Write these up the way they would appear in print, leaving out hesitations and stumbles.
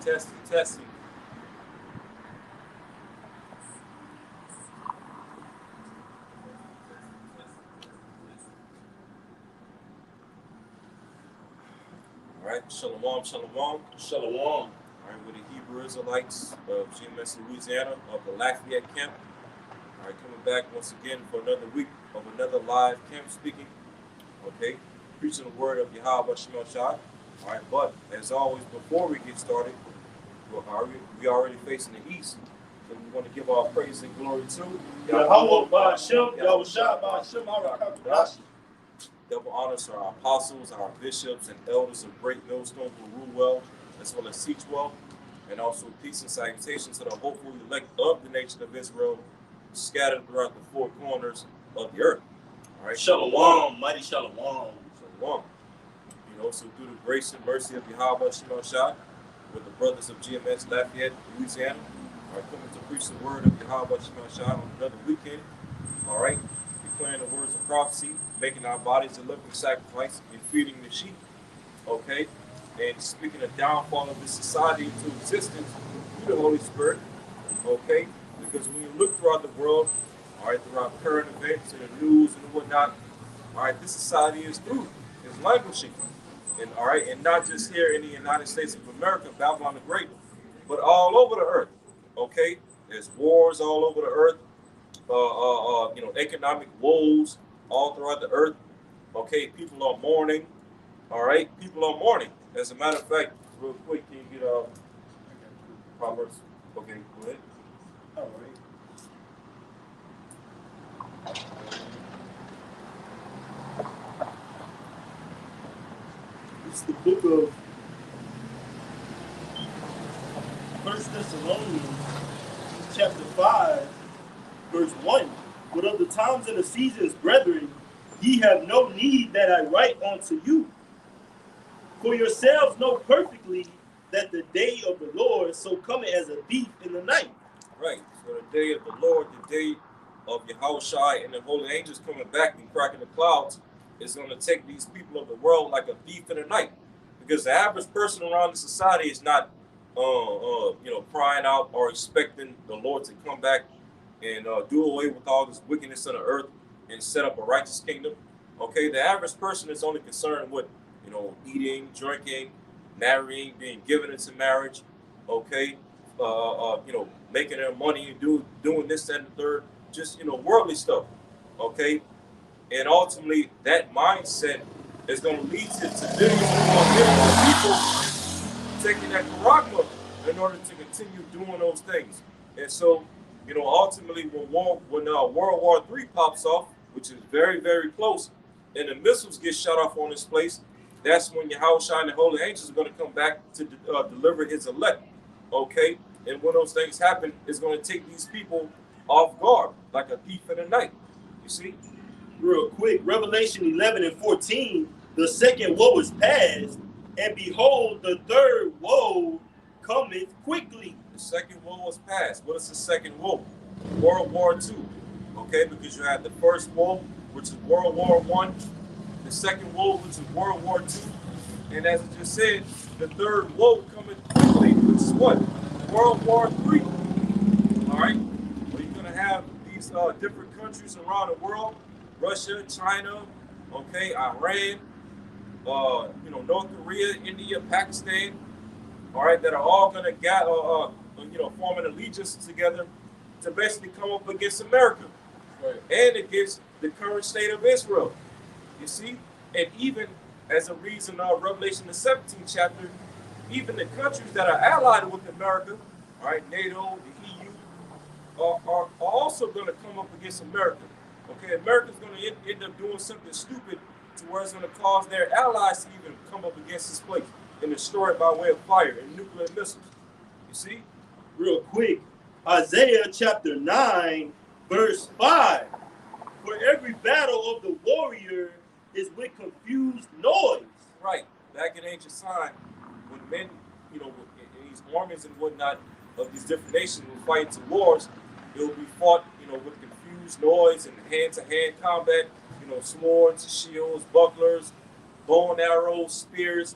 testing. All right, shalom, shalom. All Shalom. right, we're the Hebrew Israelites of GMS Louisiana of the Lafayette camp. All right, coming back once again for another week of another live camp speaking. Okay, preaching the word of Yahweh Shemel Shai. All right, but as always, before we get started, we already facing the east, so we want to give our praise and glory to Yahweh Ba'Shem, Yahushua Ba'Shem, Harakadash. double honors to our apostles, our bishops, and elders of Great Millstone who rule well, as well as teach well, and also peace and salutation to the hopeful elect of the nation of Israel, scattered throughout the four corners of the earth. All right, Shalom, mighty shalom. Shalom. So through the grace and mercy of Yahweh Shemel Shai, with the brothers of GMS Lafayette, Louisiana, are coming to preach the word of Yahweh Shemel Shai on another weekend. All right, declaring the words of prophecy, making our bodies a living sacrifice, and feeding the sheep. Okay, and speaking the downfall of this society into existence through the Holy Spirit. Okay, because when you look throughout the world, all right, throughout current events and the news and whatnot, all right, this society is through, is languishing. And all right, and not just here in the United States of America, Babylon the Great, but all over the earth. Okay, there's wars all over the earth. Economic woes all throughout the earth. Okay, people are mourning. All right, people are mourning. As a matter of fact, real quick, can you get Proverbs? Okay, go ahead. All right. It's the book of 1 Thessalonians, chapter 5, verse 1. But of the times and the seasons, brethren, ye have no need that I write unto you. For yourselves know perfectly that the day of the Lord so cometh as a thief in the night. Right. So the day of the Lord, the day of Yahushua and the holy angels coming back and cracking the clouds is going to take these people of the world like a thief in the night. Because the average person around the society is not, crying out or expecting the Lord to come back and do away with all this wickedness on the earth and set up a righteous kingdom. Okay, the average person is only concerned with, eating, drinking, marrying, being given into marriage. Okay, making their money and doing this and the third, just worldly stuff. Okay, and ultimately that mindset is going to lead to billions of people taking that charagma in order to continue doing those things. And so, ultimately when World War III pops off, which is very, very close, and the missiles get shot off on this place, that's when Yahushua and the holy angels are going to come back to deliver his elect. Okay? And when those things happen, it's going to take these people off guard, like a thief in the night. You see? Real quick, Revelation 11 and 14, the second woe is past, and behold, the third woe cometh quickly. The second woe is past. What is the second woe? World War II. Okay, because you had the first woe, which is World War I, the second woe, which is World War II, and as I just said, the third woe coming quickly, which is what? World War III. All right, well, you're gonna have these different countries around the world: Russia, China, okay, Iran, North Korea, India, Pakistan. All right, that are all gonna form an allegiance together to basically come up against America, right, and against the current state of Israel. You see, and even as a reason of Revelation the 17th chapter, even the countries that are allied with America, all right, NATO, the EU, are also going to come up against America. Okay, America's going to end up doing something stupid to where it's going to cause their allies to even come up against this place and destroy it by way of fire and nuclear missiles. You see? Real quick, Isaiah chapter 9, verse 5. For every battle of the warrior is with confused noise. Right. Back in ancient time, when men, in these armies and whatnot of these different nations will fight into wars, it will be fought, with confused noise and hand-to-hand combat, swords, shields, bucklers, bow and arrows, spears,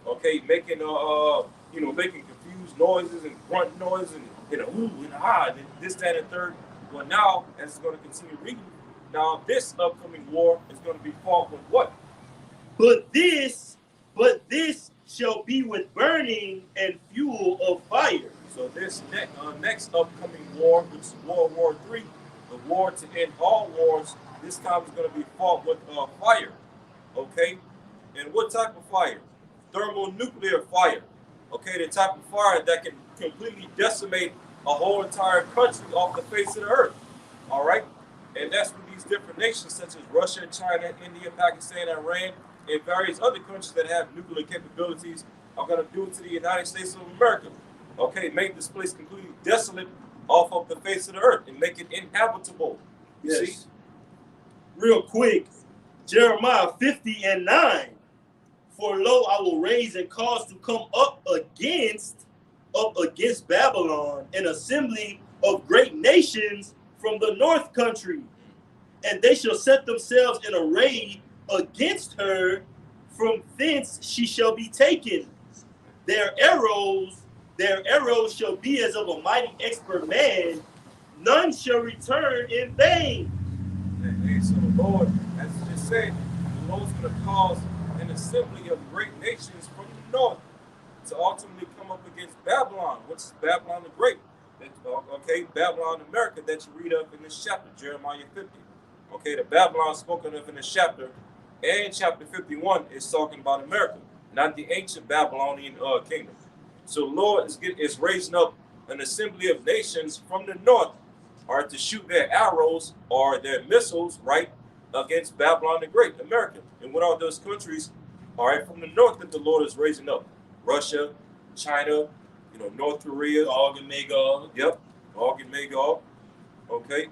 okay, making confused huge noises and grunt noises and ooh and ah and this, that, and third. Well, now, as it's going to continue reading, now this upcoming war is going to be fought with what? But this shall be with burning and fuel of fire. So this next upcoming war, which is World War III, the war to end all wars, this time is going to be fought with fire. Okay? And what type of fire? Thermonuclear fire. Okay, the type of fire that can completely decimate a whole entire country off the face of the earth. All right? And that's what these different nations, such as Russia, China, India, Pakistan, Iran, and various other countries that have nuclear capabilities, are going to do to the United States of America. Okay, make this place completely desolate off of the face of the earth and make it inhabitable. You see? Real quick, Jeremiah 50:9. For lo, I will raise and cause to come up against Babylon an assembly of great nations from the north country, and they shall set themselves in array against her. From thence she shall be taken. Their arrows shall be as of a mighty expert man. None shall return in vain. Hey, so the Lord, as I just said, the Lord's going to cause an assembly of great nations from the north to ultimately come up against Babylon, which is Babylon the Great. Okay, Babylon, America, that you read of in this chapter, Jeremiah 50. Okay, the Babylon spoken of in this chapter and chapter 51 is talking about America, not the ancient Babylonian kingdom. So the Lord is raising up an assembly of nations from the north, or to shoot their arrows or their missiles, right, against Babylon the Great, America. And what are those countries, all right, from the north that the Lord is raising up? Russia, China, North Korea. Gog and Magog. Yep, Gog and Magog. Okay.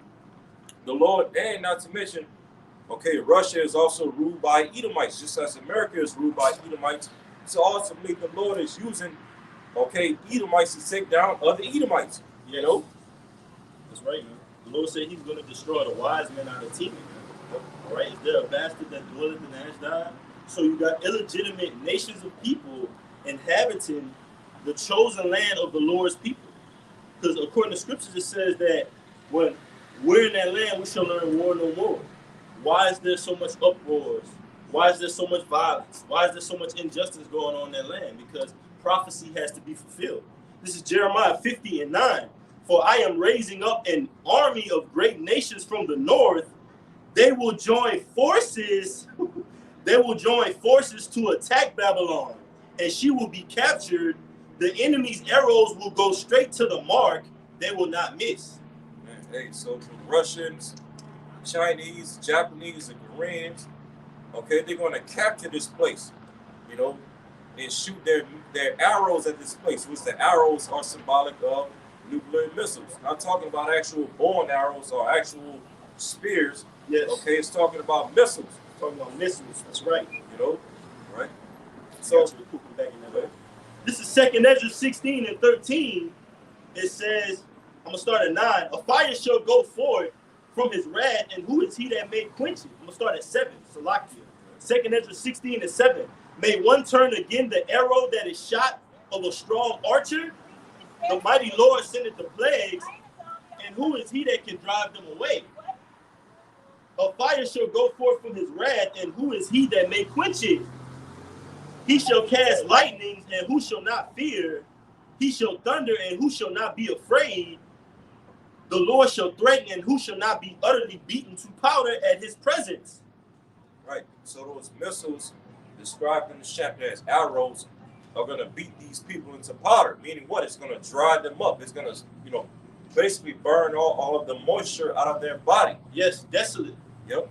The Lord, and not to mention, okay, Russia is also ruled by Edomites, just as America is ruled by Edomites. So ultimately, the Lord is using, okay, Edomites to take down other Edomites, That's right, man. The Lord said he's going to destroy the wise men out of Teman. All right? Is there a bastard that dwelleth in Ashdod? So you got illegitimate nations of people inhabiting the chosen land of the Lord's people. Because according to scriptures, it says that when we're in that land, we shall learn war no more. Why is there so much uproars? Why is there so much violence? Why is there so much injustice going on in that land? Because prophecy has to be fulfilled. This is Jeremiah 50:9. For I am raising up an army of great nations from the north. They will join forces. They will join forces to attack Babylon, and she will be captured. The enemy's arrows will go straight to the mark. They will not miss. Man, hey, so the Russians, Chinese, Japanese, and Koreans, okay, they're going to capture this place, and shoot their arrows at this place, which the arrows are symbolic of nuclear missiles. Not talking about actual bow arrows or actual spears. Yes. Okay, it's talking about missiles. It's talking about missiles. That's right. Right? So, this is 2nd Ezra 16:13. It says, I'm going to start at 9. A fire shall go forth from his wrath, and who is he that may quench it? I'm going to start at 7. Salakia. 2nd Ezra 16:7. May one turn again the arrow that is shot of a strong archer? The mighty Lord sendeth the plagues, and who is he that can drive them away? A fire shall go forth from his wrath, and who is he that may quench it? He shall cast lightnings, and who shall not fear? He shall thunder, and who shall not be afraid? The Lord shall threaten, and who shall not be utterly beaten to powder at his presence? Right. So those missiles described in the chapter as arrows are going to beat these people into powder, meaning what? It's going to dry them up. It's going to, basically burn all of the moisture out of their body. Yes, desolate. Yep.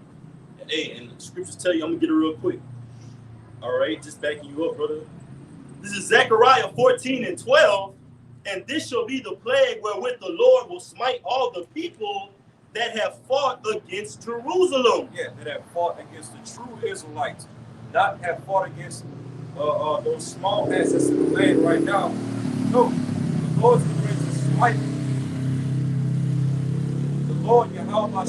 Hey, and the scriptures tell you, I'm going to get it real quick. All right, just backing you up, brother. This is Zechariah 14:12. And this shall be the plague wherewith the Lord will smite all the people that have fought against Jerusalem. Yeah, that have fought against the true Israelites, not have fought against those small ants that's in the land right now. No, the Lord's going to smite. The Lord, Yahweh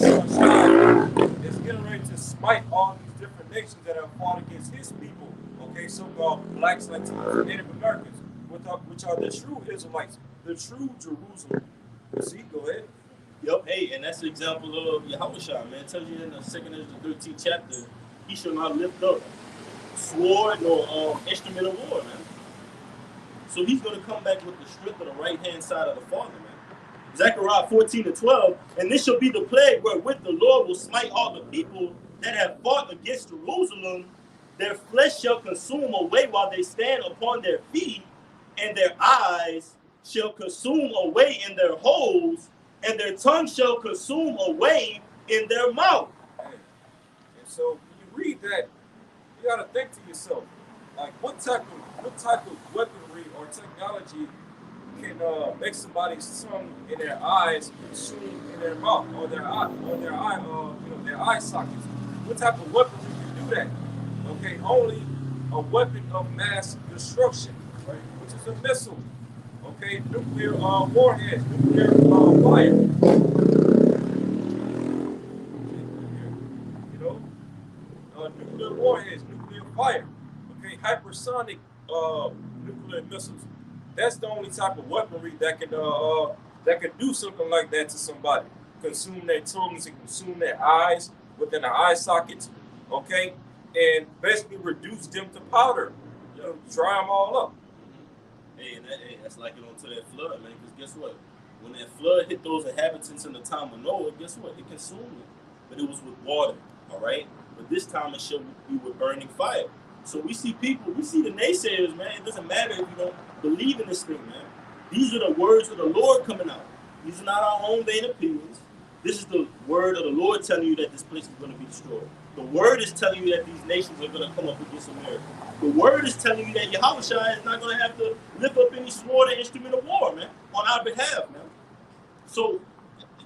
is getting ready to smite all these different nations that have fought against his people. Okay, so-called blacks, Latinos, Native Americans, with which are the true Israelites, the true Jerusalem. See, go ahead. Yep, hey, and that's the example of Yahushua, man. It tells you in the 2nd Ezra 13th chapter, he shall not lift up sword nor instrument of war, man. So he's going to come back with the strength of the right-hand side of the Father, man. Zechariah 14:12, and this shall be the plague wherewith the Lord will smite all the people that have fought against Jerusalem. Their flesh shall consume away while they stand upon their feet, and their eyes shall consume away in their holes, and their tongue shall consume away in their mouth. And so when you read that, you got to think to yourself, like what type of weaponry or technology can make somebody's tongue in their eyes consume in their mouth or their eye sockets? What type of weaponry can do that? Okay, only a weapon of mass destruction, right? Which is a missile. Okay, nuclear warhead, nuclear fire. You know, nuclear warheads, nuclear fire. Okay, hypersonic nuclear missiles. That's the only type of weaponry that can do something like that to somebody. Consume their tongues and consume their eyes within the eye sockets. Okay, and basically reduce them to powder. You know, dry them all up. Hey, and that's like it onto that flood, man. Because guess what? When that flood hit those inhabitants in the time of Noah, guess what? It consumed them. But it was with water, all right? But this time it shall be with burning fire. So we see people, we see the naysayers, man. It doesn't matter if you don't believe in this thing, man. These are the words of the Lord coming out. These are not our own vain opinions. This is the word of the Lord telling you that this place is going to be destroyed. The word is telling you that these nations are going to come up against America. The word is telling you that Yahushua is not going to have to lift up any sword or instrument of war, man, on our behalf, man. So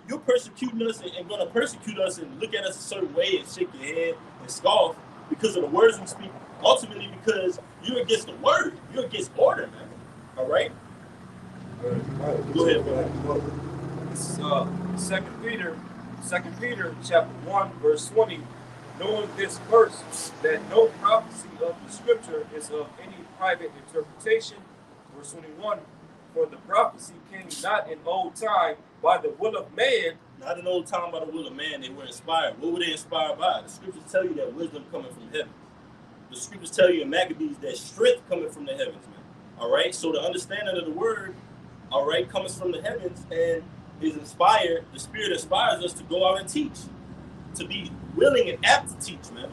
you're persecuting us and going to persecute us and look at us a certain way and shake your head and scoff because of the words we speak, ultimately because you're against the word. You're against order, man. All right? Go ahead, bro. This is 2 Peter chapter 1, verse 20. Knowing this verse, that no prophecy of the scripture is of any private interpretation. Verse 21, for the prophecy came not in old time by the will of man. Not in old time by the will of man, they were inspired. What were they inspired by? The scriptures tell you that wisdom coming from heaven. The scriptures tell you in Maccabees that strength coming from the heavens, man. All right? So the understanding of the word, all right, comes from the heavens and is inspired. The Spirit inspires us to go out and teach, to be willing and apt to teach, man,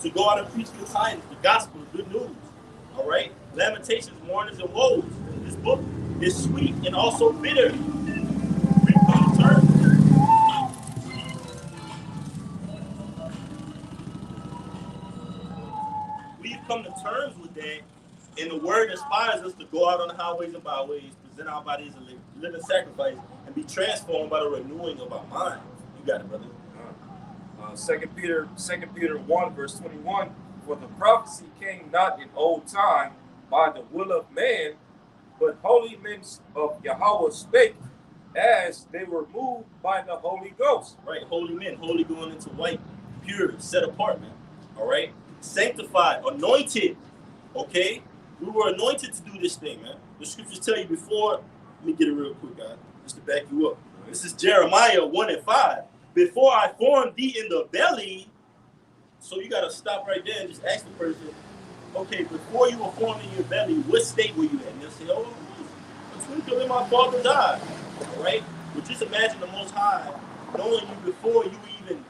to go out and preach the tidings, the gospel, the good news. All right? Lamentations, mournings, and woes. This book is sweet and also bitter. We've come to terms with that, and the word inspires us to go out on the highways and byways, present our bodies a living sacrifice, and be transformed by the renewing of our mind. You got it, brother. 2 Peter 1, verse 21, for the prophecy came not in old time by the will of man, but holy men of Yahweh spake, as they were moved by the Holy Ghost. Right, holy men, holy going into white, pure, set apart, man. All right? Sanctified, anointed, okay? We were anointed to do this thing, man. The scriptures tell you before, let me get it real quick, guys, just to back you up. This is Jeremiah 1 and 5. Before I formed thee in the belly, so you got to stop right there and just ask the person, okay, before you were formed in your belly, what state were you in? And they'll say, oh, a twinkle in my father's eye, all right? But just imagine the Most High knowing you before you even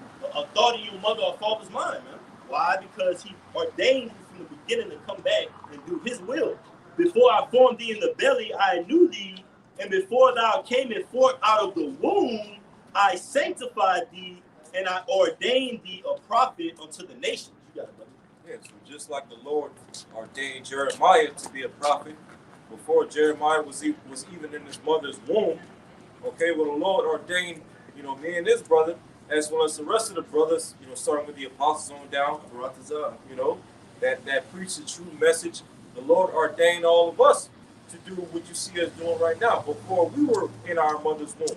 thought in your mother or father's mind, man. Why? Because he ordained you from the beginning to come back and do his will. Before I formed thee in the belly, I knew thee, and before thou camest forth out of the womb, I sanctified thee, and I ordained thee a prophet unto the nations. You got it, brother. Yeah, so just like the Lord ordained Jeremiah to be a prophet, before Jeremiah was even in his mother's womb, okay, well, the Lord ordained, me and this brother, as well as the rest of the brothers, starting with the apostles on down, that preach the true message. The Lord ordained all of us to do what you see us doing right now before we were in our mother's womb.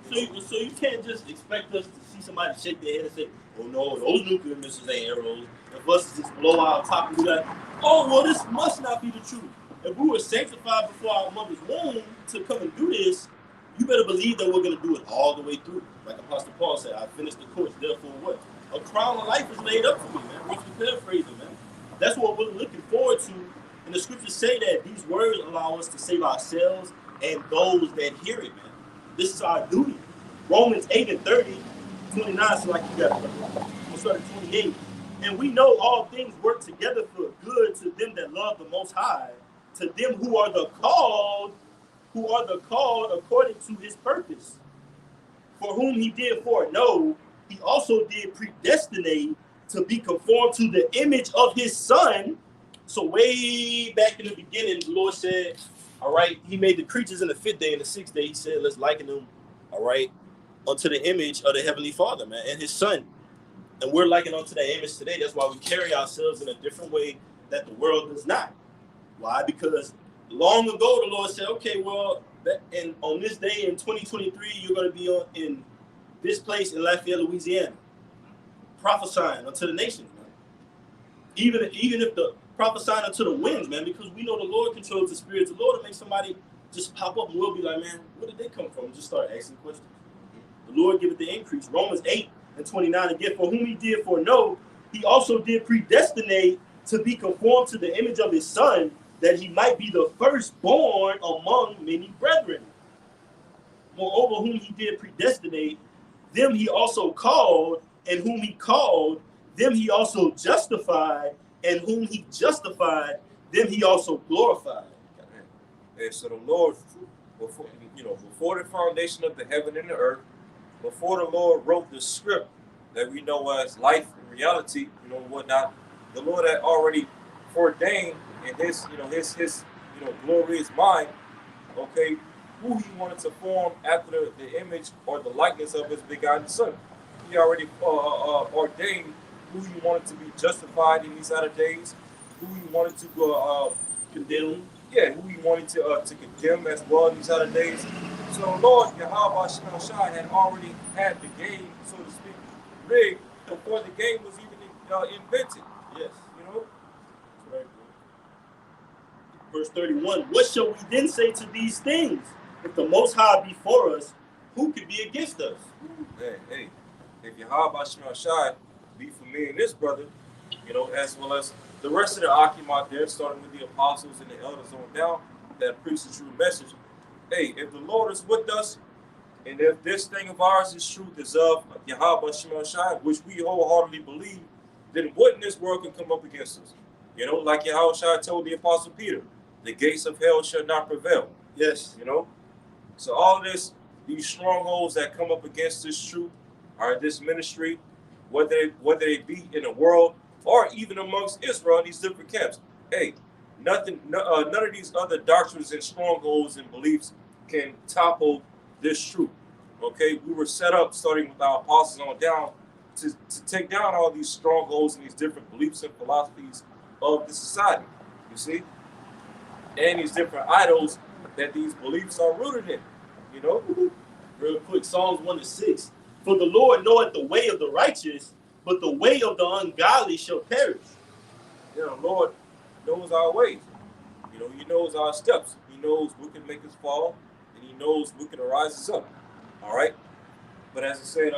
So you can't just expect us to see somebody shake their head and say, oh no, those nuclear missiles ain't arrows. The buses just blow out top and do that. Oh, well, this must not be the truth. if we were sanctified before our mother's womb to come and do this, you better believe that we're going to do it all the way through. Like Apostle Paul said, I finished the course, therefore what? A crown of life is laid up for me, man. Roughly paraphrasing, man. That's what we're looking forward to. And the scriptures say that these words allow us to save ourselves and those that hear it, man. This is our duty. Romans 8 and 30, 29, so like you got it. We'll start at 28. And we know all things work together for good to them that love the Most High, to them who are the called according to his purpose. For whom he did foreknow, he also did predestinate to be conformed to the image of his son. So way back in the beginning, the Lord said, all right, he made the creatures in the 5th day and the 6th day. He said, let's liken them, all right, unto the image of the Heavenly Father, man, and his son. And we're likened unto that image today. That's why we carry ourselves in a different way that the world does not. Why? Because long ago, the Lord said, okay, well, on this day in 2023, you're going to be in this place in Lafayette, Louisiana, prophesying unto the nations, man. Even if the prophesying unto the winds, man, because we know the Lord controls the spirits. The Lord will make somebody just pop up and we'll be like, man, where did they come from? Just start asking questions. The Lord giveth the increase. Romans 8 and 29, again, for whom he did foreknow, he also did predestinate to be conformed to the image of his son, that he might be the firstborn among many brethren. Moreover, whom he did predestinate, them he also called, and whom he called, them he also justified, and whom he justified, them he also glorified. And so the Lord, before the foundation of the heaven and the earth, before the Lord wrote the script that we know as life and reality, whatnot, the Lord had already ordained in his glorious mind, okay, who he wanted to form after the image or the likeness of his begotten son. He already ordained who he wanted to be justified in these latter days, who he wanted to condemn. Yeah, who he wanted to condemn as well in these latter days. So Lord Yahweh Shema Shai had already had the game, so to speak, rigged before the game was even invented. Yes. Right. Verse 31, what shall we then say to these things? If the Most High be for us, who can be against us? Hey, if Yahweh Shema Shai be for me and this brother, as well as the rest of the Akim out there, starting with the apostles and the elders on down, that preach the true message. Hey, if the Lord is with us, and if this thing of ours is truth, is of Yahweh Shema Shai, which we wholeheartedly believe, then what in this world can come up against us? Like Yahweh Shai told the apostle Peter, the gates of hell shall not prevail. Yes. So all of this, these strongholds that come up against this truth, or this ministry, whether they be in the world or even amongst Israel, these different camps. Hey, none of these other doctrines and strongholds and beliefs can topple this truth. Okay, we were set up, starting with our apostles on down, to take down all these strongholds and these different beliefs and philosophies of the society. You see, and these different idols that these beliefs are rooted in. Real quick, Psalms 1-6. For the Lord knoweth the way of the righteous, but the way of the ungodly shall perish. Lord knows our ways. He knows our steps. He knows what can make us fall, and he knows what can rise us up. All right? But as I said,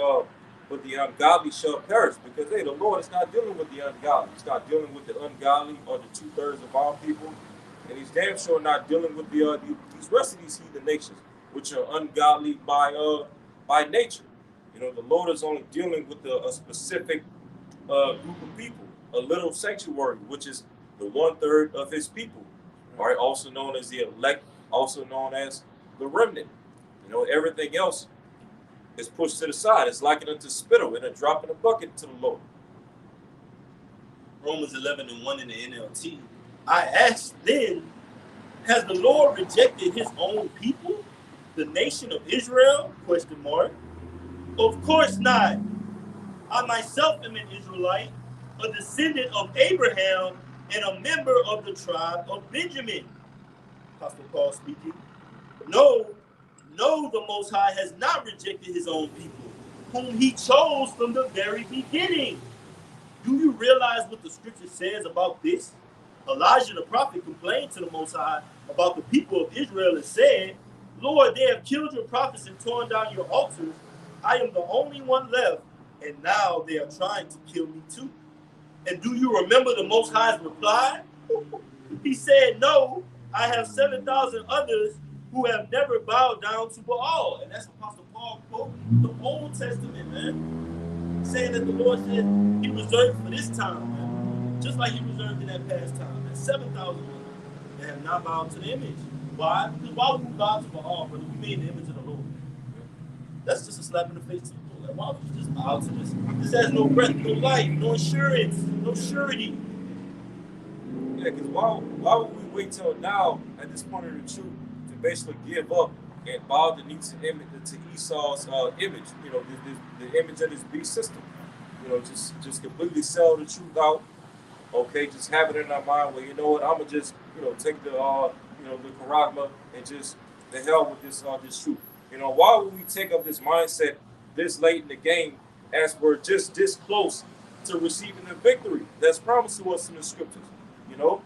but the ungodly shall perish, because, hey, the Lord is not dealing with the ungodly. He's not dealing with the ungodly or the 2/3 of our people. And he's damn sure not dealing with these rest of these heathen nations, which are ungodly by nature. The Lord is only dealing with a specific group of people, a little sanctuary, which is the 1/3 of his people, all right, also known as the elect, also known as the remnant. Everything else is pushed to the side. It's likened unto spittle and a drop in a bucket to the Lord. Romans 11:1 in the NLT. I asked then, has the Lord rejected his own people, the nation of Israel? ? Of course not. I myself am an Israelite, a descendant of Abraham, and a member of the tribe of Benjamin. Apostle Paul speaking. No, the Most High has not rejected his own people, whom he chose from the very beginning. Do you realize what the scripture says about this? Elijah the prophet complained to the Most High about the people of Israel and said, Lord, they have killed your prophets and torn down your altars. I am the only one left, and now they are trying to kill me too. And do you remember the Most High's reply? He said, no, I have 7,000 others who have never bowed down to Baal. And that's Apostle Paul quoting the Old Testament, man. Saying that the Lord said he reserved for this time, man. Just like he reserved in that past time. That 7,000 that have not bowed to the image. Why? Because why would we bow to Baal, brother? We made the image of the Lord. That's just a slap in the face to the Lord. Like, why would you just bow to this? This has no breath, no life, no insurance, no surety. Yeah, because why would we wait till now at this point of the truth to basically give up and bow the knee to Esau's image? You know, the image of this beast system. You know, just completely sell the truth out. Okay, just have it in our mind. Well, you know what? I'm gonna just take the the charagma and just the hell with this truth. You know, why would we take up this mindset this late in the game as we're just this close to receiving the victory that's promised to us in the scriptures? You know,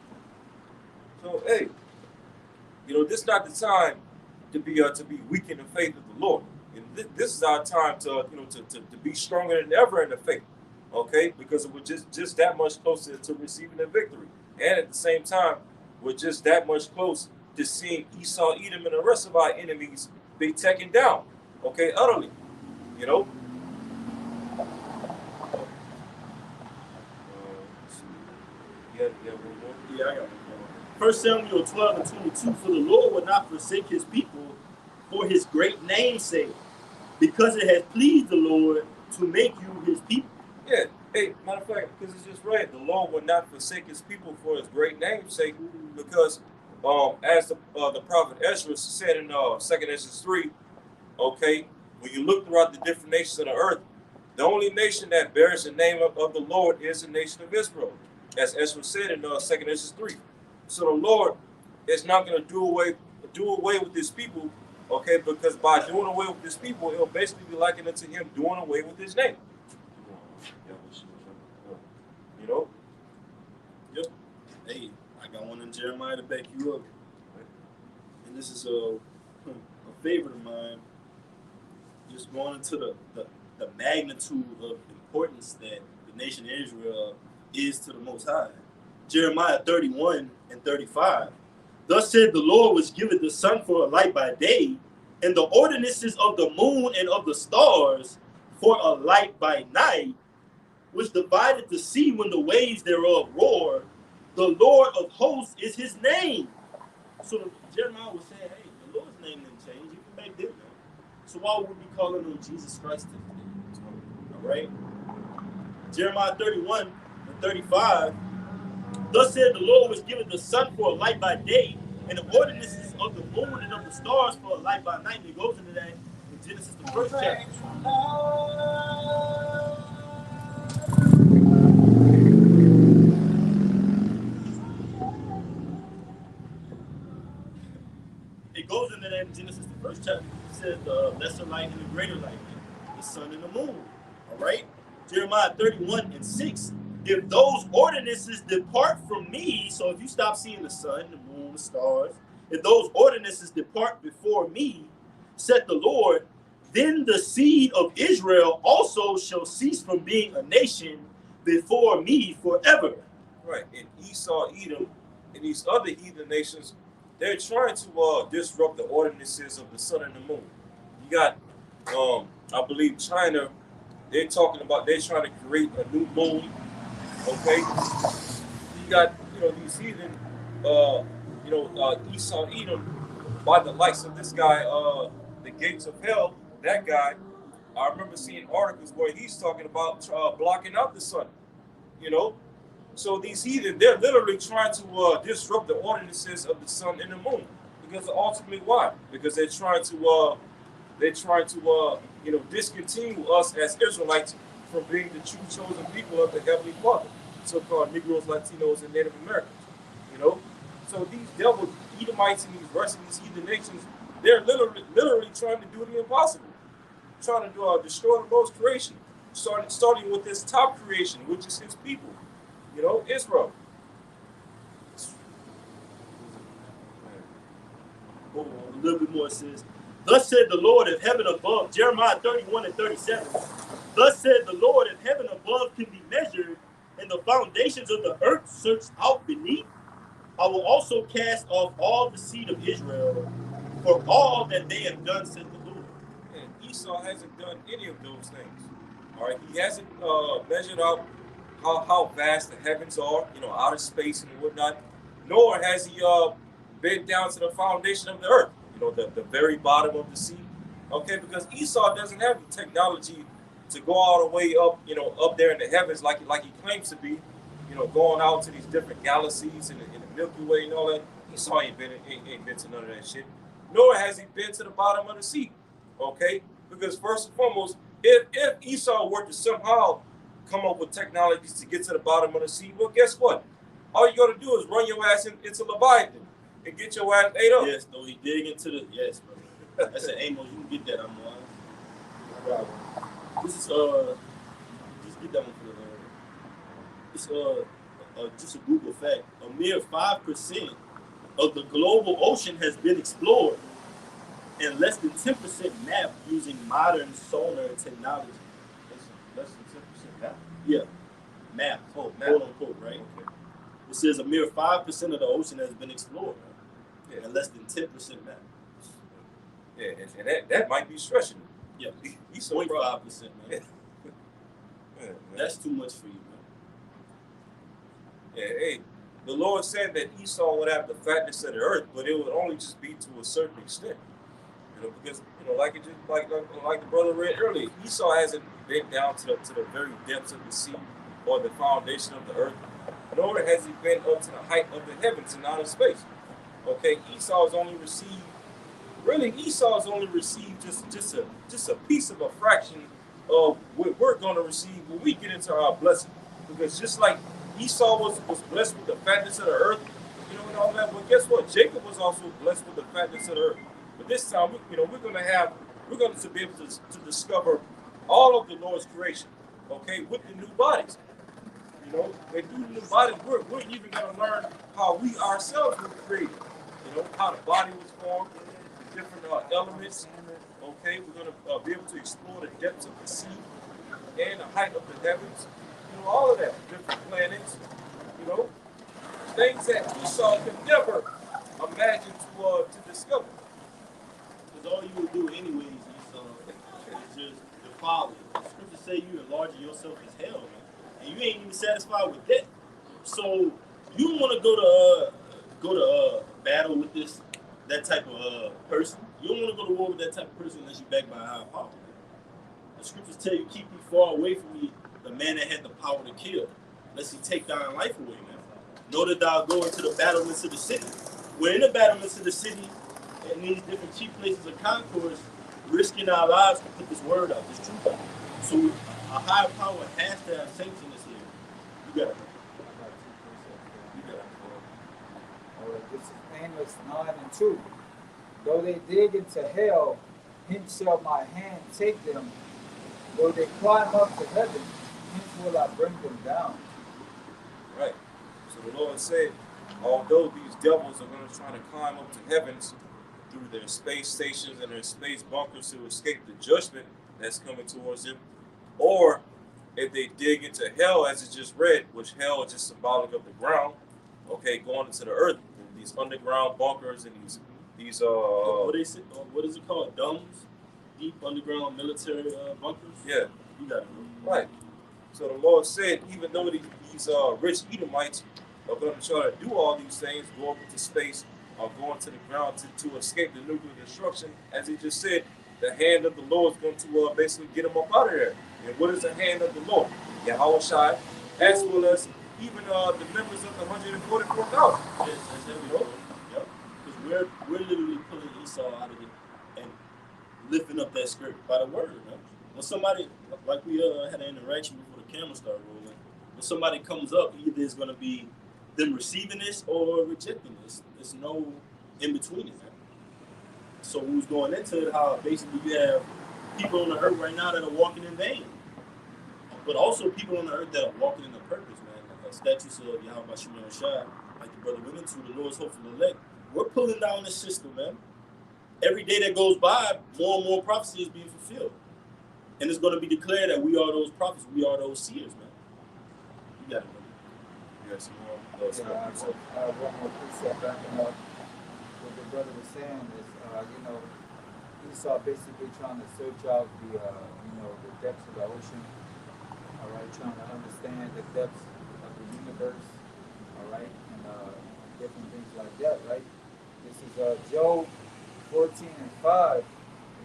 so hey, this is not the time to be weak in the faith of the Lord. And this is our time to to be stronger than ever in the faith. Okay, because we're just that much closer to receiving the victory, and at the same time, we're just that much close to seeing Esau, Edom, and the rest of our enemies be taken down. Okay, utterly. You know. Yeah, I got one. 1 Samuel 12 and 22, for the Lord will not forsake his people for his great name's sake, because it has pleased the Lord to make you his people. Yeah. Hey, matter of fact, because it's just right, the Lord will not forsake his people for his great name's sake, because as the prophet Ezra said in 2nd Ezra 3, okay, when you look throughout the different nations of the earth, the only nation that bears the name of the Lord is the nation of Israel, as Ezra said in 2nd Ezra 3. So the Lord is not going to do away with his people, okay, because by doing away with his people, it'll basically be likened unto him doing away with his name. You know? Yep. Hey, I got one in Jeremiah to back you up. And this is a favorite of mine. Just going into the magnitude of importance that the nation of Israel is to the Most High. Jeremiah 31 and 35. Thus said the Lord, which giveth the sun for a light by day, and the ordinances of the moon and of the stars for a light by night, which divided the sea when the waves thereof roar. The Lord of hosts is his name. So Jeremiah was saying, hey, the Lord's name didn't change, even back then, man. So why would we call him Jesus Christ today? All right? Jeremiah 31 and 35. Thus said the Lord, which giveth the sun for a light by day, and the ordinances of the moon and of the stars for a light by night. And it goes into that in Genesis, the first chapter. It goes into that in Genesis, the first chapter. It says the lesser light and the greater light, the sun and the moon. All right? Jeremiah 31 and 6. If those ordinances depart from me, so if you stop seeing the sun, the moon, the stars, if those ordinances depart before me, said the Lord, then the seed of Israel also shall cease from being a nation before me forever. Right. And Esau, Edom, and these other heathen nations, they're trying to disrupt the ordinances of the sun and the moon. You got, I believe, China. They're trying to create a new moon. Okay, you got these heathen, Esau, Edom, by the likes of this guy, the gates of hell. That guy, I remember seeing articles where he's talking about blocking out the sun. So these heathen, they're literally trying to disrupt the ordinances of the sun and the moon. Because ultimately, why? Because they're trying to discontinue us as Israelites from being the true chosen people of the Heavenly Father, so-called Negroes, Latinos, and Native Americans. So these devil Edomites and these rest of these heathen nations, they're literally trying to do the impossible, trying to destroy the Lord's creation, starting with this top creation, which is His people, Israel. Hold on, a little bit more. It says, thus said the Lord, if heaven above, Jeremiah 31 and 37. Thus said the Lord, if heaven above can be measured, and the foundations of the earth searched out beneath, I will also cast off all the seed of Israel for all that they have done, said the Lord. And Esau hasn't done any of those things. All right, he hasn't measured out how vast the heavens are, outer space and whatnot. Nor has he been down to the foundation of the earth, the very bottom of the sea. Okay, because Esau doesn't have the technology to go all the way up, up there in the heavens like he claims to be, going out to these different galaxies in the Milky Way and all that. Esau ain't been to none of that shit. Nor has he been to the bottom of the sea. Okay, because first and foremost, if Esau were to somehow come up with technologies to get to the bottom of the sea, well, guess what? All you got to do is run your ass into Leviathan and get your ass ate up. Yes, though he dig into the brother. That's an Amos. You can get that. I'm lying. This is just get that one for the it's just a Google fact. A mere 5% of the global ocean has been explored, and less than 10% mapped using modern sonar technology. Less than 10% now. Yeah, map, quote unquote, right? Okay. It says a mere 5% of the ocean has been explored, right? Yeah. And less than 10% mapped. Yeah, and that might be stretching. Yeah, he's 0.5%, man. Yeah. Man. That's too much for you, man. Yeah, hey, the Lord said that Esau would have the fatness of the earth, but it would only just be to a certain extent. Because like the brother read earlier, Esau hasn't been down to the very depths of the sea or the foundation of the earth, nor has he been up to the height of the heavens and outer space. Okay, Esau has only received just a piece of a fraction of what we're going to receive when we get into our blessing. Because just like Esau was blessed with the fatness of the earth, and all that, but guess what? Jacob was also blessed with the fatness of the earth. But this time, we're going to be able to discover all of the Lord's creation, okay, with the new bodies. And through the new bodies, we're even going to learn how we ourselves were created. How the body was formed, the different elements. Okay, we're going to be able to explore the depths of the sea and the height of the heavens. All of that, different planets. Things that Esau could never imagine to discover. Because all you would do anyways is just defile it. The scriptures say you enlarging yourself as hell, man. And you ain't even satisfied with that. So you don't want to go to battle with that type of person. You don't want to go to war with that type of person unless you're backed by a higher power. The scriptures tell you, keep me far away from me, the man that had the power to kill, lest he take thine life away, man. Know that thou go into the battlements of the city. We're in the battlements of the city, in these different chief places of concourse, risking our lives to put this word out, this truth out. So a higher power has to have saints in this area. You got it. This is Amos 9 and 2. Though they dig into hell, hence shall my hand take them. Though they climb up to heaven, hence will I bring them down. Right. So the Lord said, although these devils are going to try to climb up to heavens through their space stations and their space bunkers to escape the judgment that's coming towards them, or if they dig into hell, as it just read, which hell is just symbolic of the ground, okay, going into the earth, these underground bunkers and these what is it called? Domes? Deep underground military bunkers? Yeah. You got it. Right. So the Lord said, even though these rich Edomites are going to try to do all these things, go up into space, or go into the ground to escape the nuclear destruction, as he just said, the hand of the Lord is going to basically get them up out of there. And what is the hand of the Lord? Yahweh Shai, as well as even the members of the 144,000. Yes, yep. Because we're literally pulling Esau out of it and lifting up that skirt by the word, man. When somebody, like we had an interaction before the camera started rolling, when somebody comes up, either it's going to be them receiving this or rejecting this. There's no in between it, man. So who's going into it, how basically you have people on the earth right now that are walking in vain, but also people on the earth that are walking in the purpose, man. Statues of Yahweh Shai, like the brother went into, the Lord's hopeful elect. We're pulling down this system, man. every day that goes by, more and more prophecy is being fulfilled. And it's going to be declared that we are those prophets, we are those seers, man. You got it, man. You got some more? One more precept backing up what the brother was saying is, Esau basically trying to search out the depths of the ocean, all right, trying to understand the depths of the universe, all right, and different things like that, right? This is Job 14:5.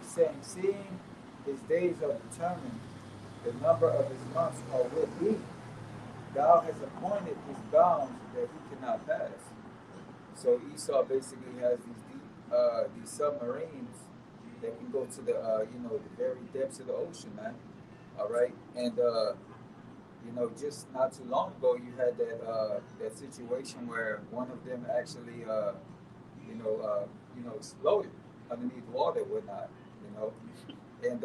He's saying, seeing his days are determined, the number of his months are with thee. Thou hast appointed his bounds that he cannot pass. So Esau basically has these submarines that can go to the very depths of the ocean, man. All right, and just not too long ago, you had that situation where one of them actually exploded underneath water and whatnot, and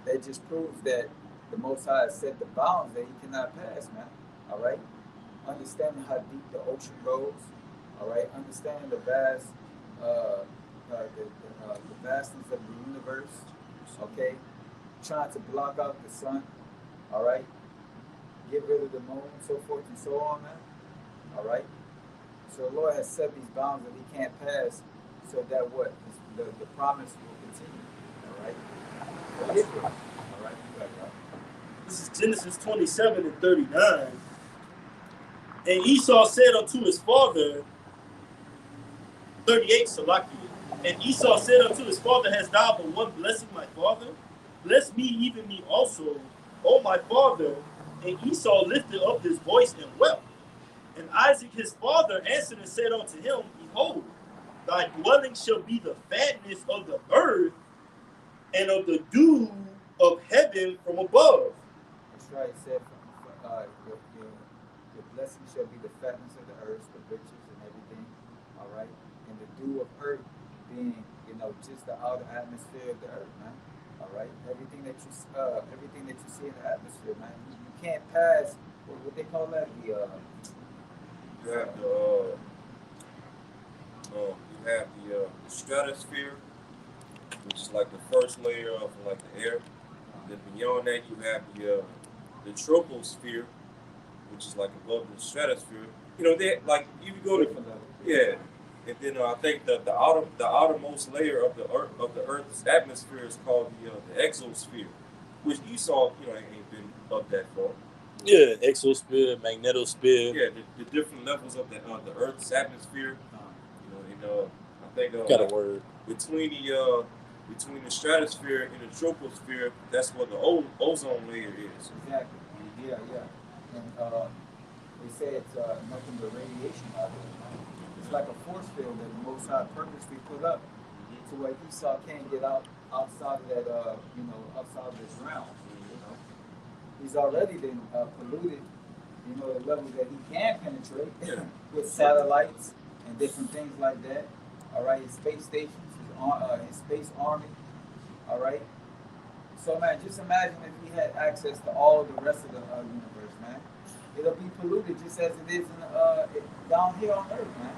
that just proves that the Most High has set the bounds that he cannot pass, man. All right, understanding how deep the ocean goes. All right, understanding the vastness of the universe. Okay, trying to block out the sun. All right, get rid of the moon, so forth and so on, man. All right. So the Lord has set these bounds that he can't pass, so that the promise will continue. All right. For Israel. All right. This is Genesis 27:39. And Esau said unto his father, 38, Salakia. And Esau said unto his father, hast thou but one blessing, my father? Bless me, even me also, O my father. And Esau lifted up his voice and wept. And Isaac his father answered and said unto him, behold, thy dwelling shall be the fatness of the earth and of the dew of heaven from above. That's right. It said, your blessing shall be the fatness of the earth, the riches and everything. All right. And the dew of earth being, just the outer atmosphere of the earth, man. All right. Everything that you see in the atmosphere, man. You can't pass what they call that, you have the stratosphere, which is like the first layer of like the air. Then beyond that, you have the troposphere, which is like above the stratosphere. They like you can go to and then I think the outermost layer of the Earth's atmosphere is called the exosphere, which Esau ain't been up that far. Yeah, exosphere, magnetosphere. Yeah, the different levels of the Earth's atmosphere. I think got a word between the stratosphere and the troposphere. That's what the ozone layer is. Exactly. Yeah. And they say it's nothing but radiation out there. It's like a force field that the Most High purposely put up to where Esau can't get outside of that, outside of this realm. He's already been polluted, the levels that he can penetrate with satellites and different things like that. All right, his space stations, his space army. All right. So, man, just imagine if he had access to all the rest of the universe, man. It'll be polluted just as it is down here on Earth, man.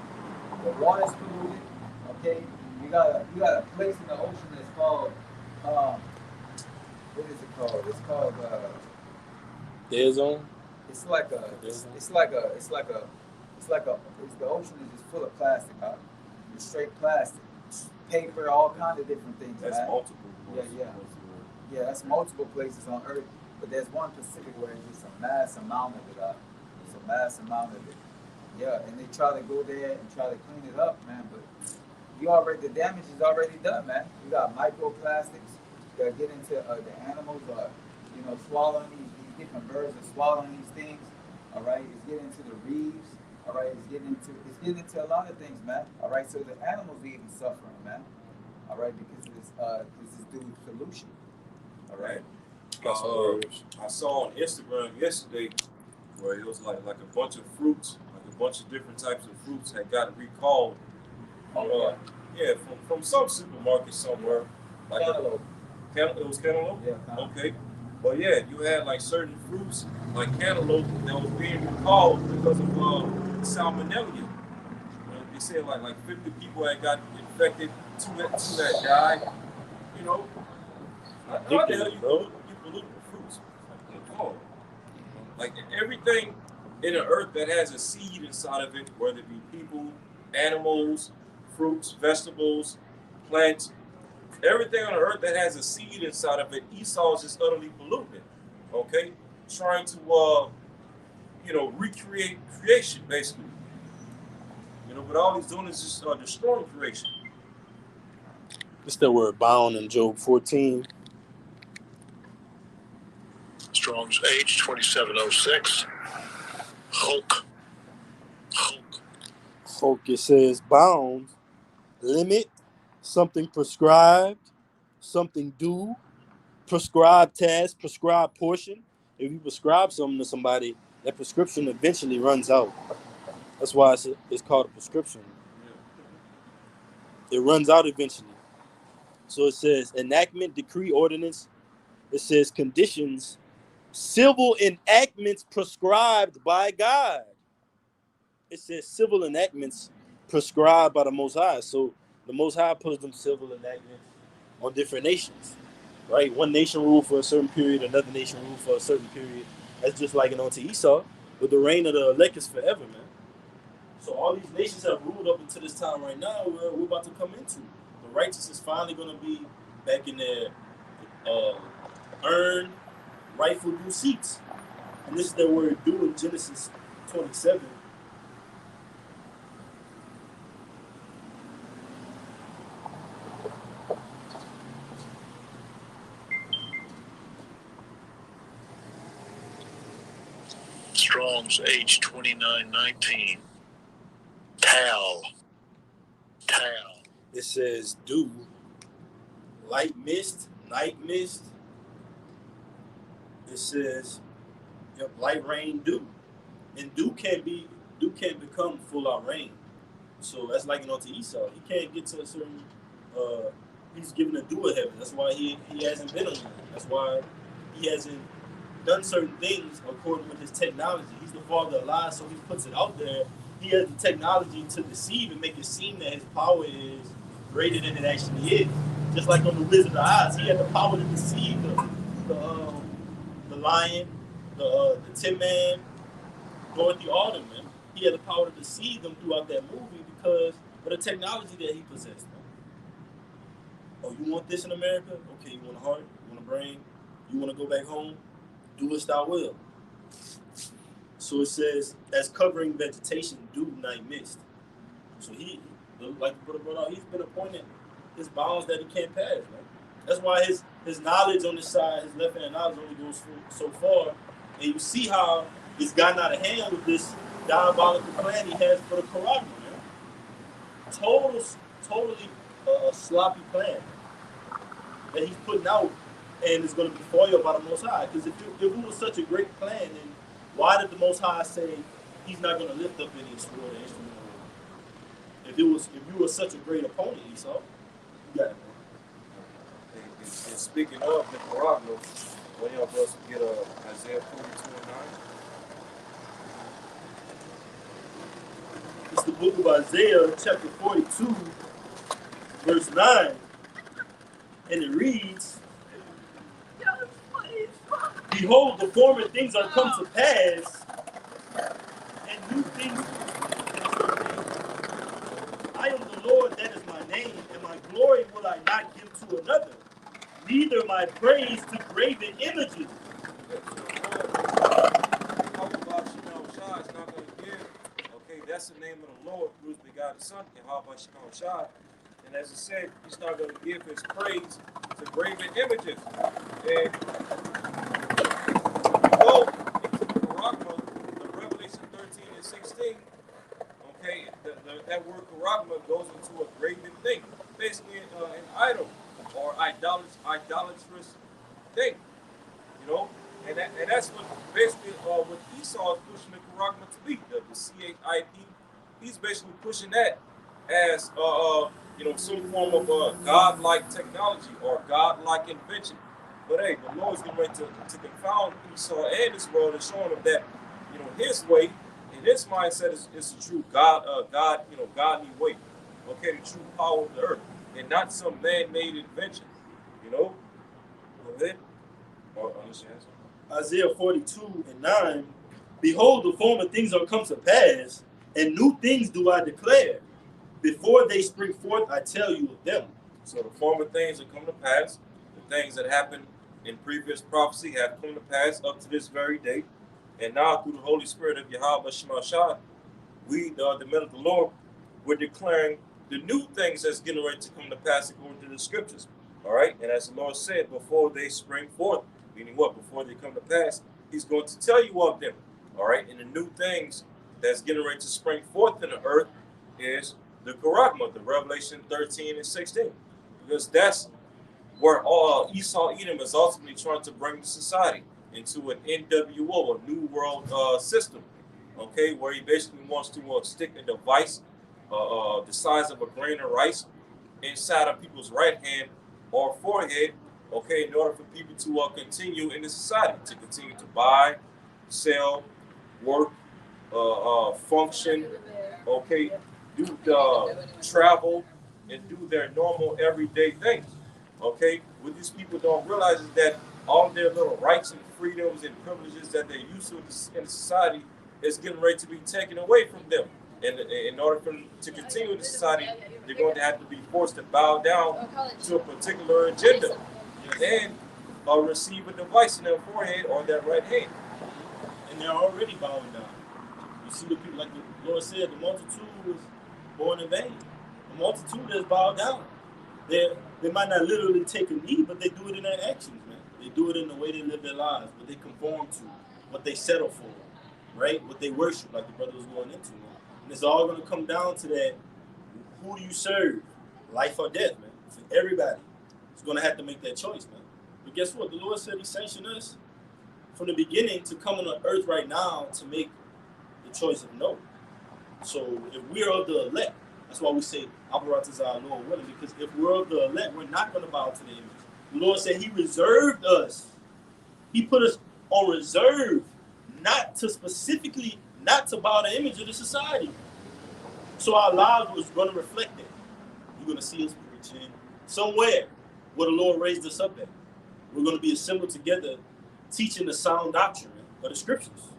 The water's polluted. Okay, you got a place in the ocean that's called what is it called? It's called dead zone. The ocean is just full of plastic, huh? It's straight plastic, paper, all kinds of different things. That's man. multiple. Yeah, that's multiple places on Earth, but there's one Pacific where it's just a mass amount of it. It's a mass amount of it. Yeah, and they try to go there and try to clean it up, man. But the damage is already done, man. You got microplastics that get into the animals, swallowing these different birds are swallowing these things. All right, it's getting into the reefs. All right, it's getting into a lot of things, man. All right, so the animals are even suffering, man. All right, because of this dude's pollution. All right. I saw on Instagram yesterday where it was like a bunch of fruits, like a bunch of different types of fruits had got recalled. From some supermarket somewhere. Like cantaloupe. It was cantaloupe? Yeah. Cantaloupe. Okay. But yeah, you had like certain fruits, like cantaloupe, that was being recalled because of salmonella. They said like 50 people had got infected to that guy, you know, how the hell you pollute the fruits? Like, come on. Like everything in the earth that has a seed inside of it, whether it be people, animals, fruits, vegetables, plants, everything on the earth that has a seed inside of it, Esau is just utterly polluting it. Okay, trying to recreate creation basically. But all he's doing is just destroying creation. It's the word bound in Job 14. Strong's H 2706. Hulk. It says bound, limit, something prescribed, something due, prescribed task, prescribed portion. If you prescribe something to somebody, that prescription eventually runs out. That's why it's called a prescription. It runs out eventually. So it says enactment, decree, ordinance. It says conditions, civil enactments prescribed by God. It says civil enactments prescribed by the Most High. So the Most High puts them civil enactments on different nations, right? One nation ruled for a certain period, another nation ruled for a certain period. That's just like to Esau, but the reign of the elect is forever, man. So all these nations have ruled up until this time right now where we're about to come into. The righteous is finally going to be back in their earned, rightful due seats. And this is their word due in Genesis 27. Strong's H 2919. Tal. It says dew, light mist, night mist. It says light rain, dew. And dew can't become full out rain. So that's like to Esau. He can't get to a certain he's given a dew of heaven. That's why he hasn't been on it. That's why he hasn't done certain things according with his technology. He's the father of lies, so he puts it out there. He has the technology to deceive and make it seem that his power is greater than it actually is. Just like on the Wizard of Oz, he had the power to deceive the lion, the Tin Man, Dorothy Alderman. He had the power to deceive them throughout that movie because of the technology that he possessed. Man. Oh, you want this in America? Okay, you want a heart? You want a brain? You want to go back home? Do as thou will. So it says, as covering vegetation, dew, night, mist. So he, like the brother brought out, he's been appointed his bounds that he can't pass, man. That's why his knowledge on this side, his left hand knowledge only goes so far. And you see how he's gotten out of hand with this diabolical plan he has for the Quran, man. Totally sloppy plan that he's putting out, and it's going to be foiled by the Most High. Because if it was such a great plan, then why did the Most High say he's not going to lift up any sword or instrument? If you were such a great opponent, Esau, you got it, man. And speaking of the Quran, when y'all supposed to get Isaiah 42:9? It's the book of Isaiah, chapter 42, verse 9. And it reads, behold, the former things are come to pass, and new things. I am the Lord, that is my name, and my glory will I not give to another, neither my praise to graven images. That's the name of the Lord, who is the God the Son, and how about Shekinah Shai. And as I said, he's not going to give his praise to graven images. And go into the Karagma, the Revelation 13 and 16, okay, that word Karagma goes into a graven thing, basically an idol or idolatrous thing, And that's what basically what Esau is pushing the Karagma to be, the CHIP. He's basically pushing that as some form of godlike technology or godlike invention. But hey, the Lord's going to confound Esau and his world and showing him that his way and his mindset is the true godly way. Okay, the true power of the earth. and not some man-made invention. You know? Go ahead. Or understand something. Isaiah 42:9. Behold, the former things are come to pass, and new things do I declare. Before they spring forth, I tell you of them. So the former things that come to pass, the things that happened in previous prophecy have come to pass up to this very day. And now through the Holy Spirit of Yahweh Shemashah, we, the men of the Lord, we're declaring the new things that's getting ready to come to pass according to the scriptures. All right. And as the Lord said, before they spring forth, meaning what? Before they come to pass, he's going to tell you of them. All right. And the new things that's getting ready to spring forth in the earth is the Karagma, the Revelation 13 and 16. Because that's where Esau Edom is ultimately trying to bring the society into an NWO, a New World system. Okay, where he basically wants to stick a device the size of a grain of rice inside of people's right hand or forehead, okay, in order for people to continue in the society, to continue to buy, sell, work, function, okay, do the travel, and do their normal everyday things. Okay, what these people don't realize is that all their little rights and freedoms and privileges that they're used to in society is getting ready to be taken away from them. And in order for them to continue in the society, they're going to have to be forced to bow down to a particular agenda and receive a device in their forehead or their right hand. And they're already bowing down. You see the people, like the Lord said, the multitude was born in vain. The multitude is bowed down. They might not literally take a knee, but they do it in their actions, man. They do it in the way they live their lives, what they conform to, what they settle for, right? What they worship, like the brother was going into, man. And it's all going to come down to that, who do you serve? Life or death, man. For everybody. It's going to have to make that choice, man. But guess what? The Lord said he sanctioned us from the beginning to come on the earth right now to make the choice of no. So if we're of the elect, that's why we say, Abarat is our Lord willing, because if we're of the elect, we're not going to bow to the image. The Lord said he reserved us. He put us on reserve, not to bow the image of the society. So our lives was going to reflect that. You're going to see us preaching somewhere where the Lord raised us up at. We're going to be assembled together, teaching the sound doctrine of the scriptures.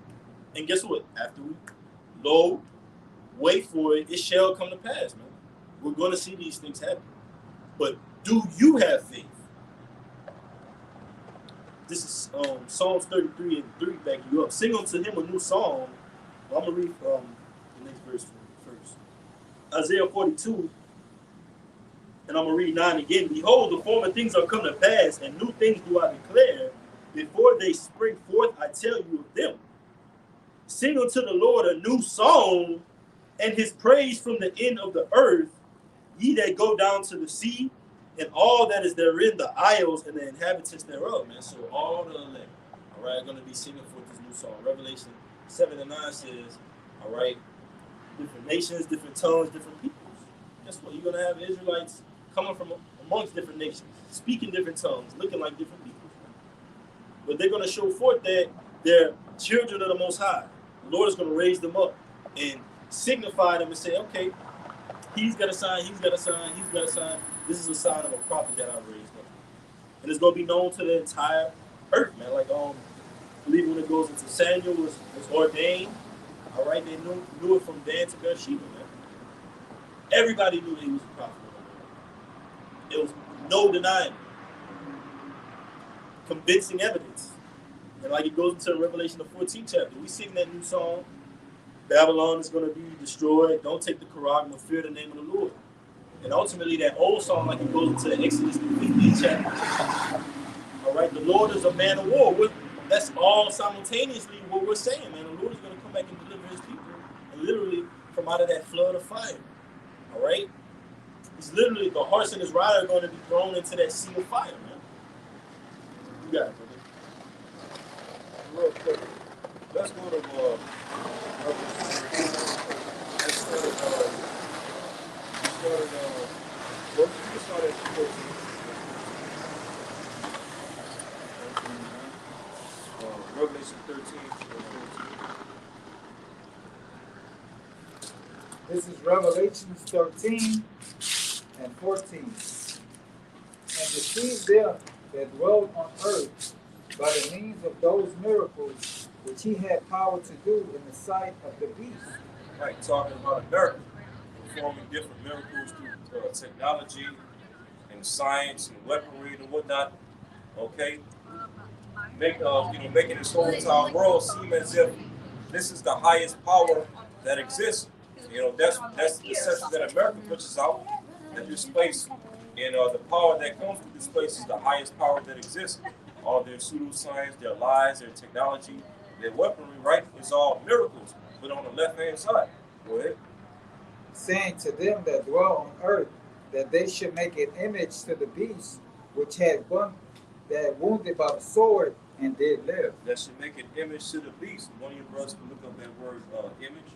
And guess what? After we wait for it, it shall come to pass, man. We're going to see these things happen. But do you have faith? This is Psalms 33 and 3 backing you up. Sing unto him a new song. Well, I'm going to read from the next verse first. Isaiah 42, and I'm going to read 9 again. Behold, the former things are come to pass, and new things do I declare. Before they spring forth, I tell you of them. Sing unto the Lord a new song, and his praise from the end of the earth, ye that go down to the sea, and all that is therein, the isles and the inhabitants thereof, man. So all the elect, all right, are going to be singing forth this new song. Revelation 7 and 9 says, all right, different nations, different tongues, different peoples. Guess what? You're going to have Israelites coming from amongst different nations, speaking different tongues, looking like different peoples. But they're going to show forth that they're children of the Most High. The Lord is going to raise them up and signify them and say, okay, he's got a sign, he's got a sign, he's got a sign. This is a sign of a prophet that I've raised up. And it's going to be known to the entire earth, man. Like, I believe when it goes into Samuel was ordained, all right, they knew it from Dan to Beersheba, man. Everybody knew that he was a prophet. There was no denying it. Convincing evidence. And like it goes into Revelation, the 14th chapter, we sing that new song, Babylon is going to be destroyed. Don't take the Quran, fear the name of the Lord. And ultimately, that old song, like it goes into Exodus, the 15th chapter. All right, the Lord is a man of war. That's all simultaneously what we're saying, man. The Lord is going to come back and deliver his people, and literally from out of that flood of fire. All right? It's literally the horse and his rider are going to be thrown into that sea of fire, man. You got it, brother. Real quick, let's go to Revelation 13. This is Revelation 13, and 14. And deceived them that dwelt on earth by the means of those miracles which he had power to do in the sight of the beast. Right, talking about America, performing different miracles through technology and science and weaponry and whatnot. Okay, making this whole entire world seem as if this is the highest power that exists. That's the deception that America pushes out. That this place and the power that comes from this place is the highest power that exists. All their pseudoscience, their lies, their technology, their weaponry, right, is all miracles. But on the left hand side, go ahead. Saying to them that dwell on earth that they should make an image to the beast which had wounded by the sword and did live. That should make an image to the beast. One of your brothers can look up that word image.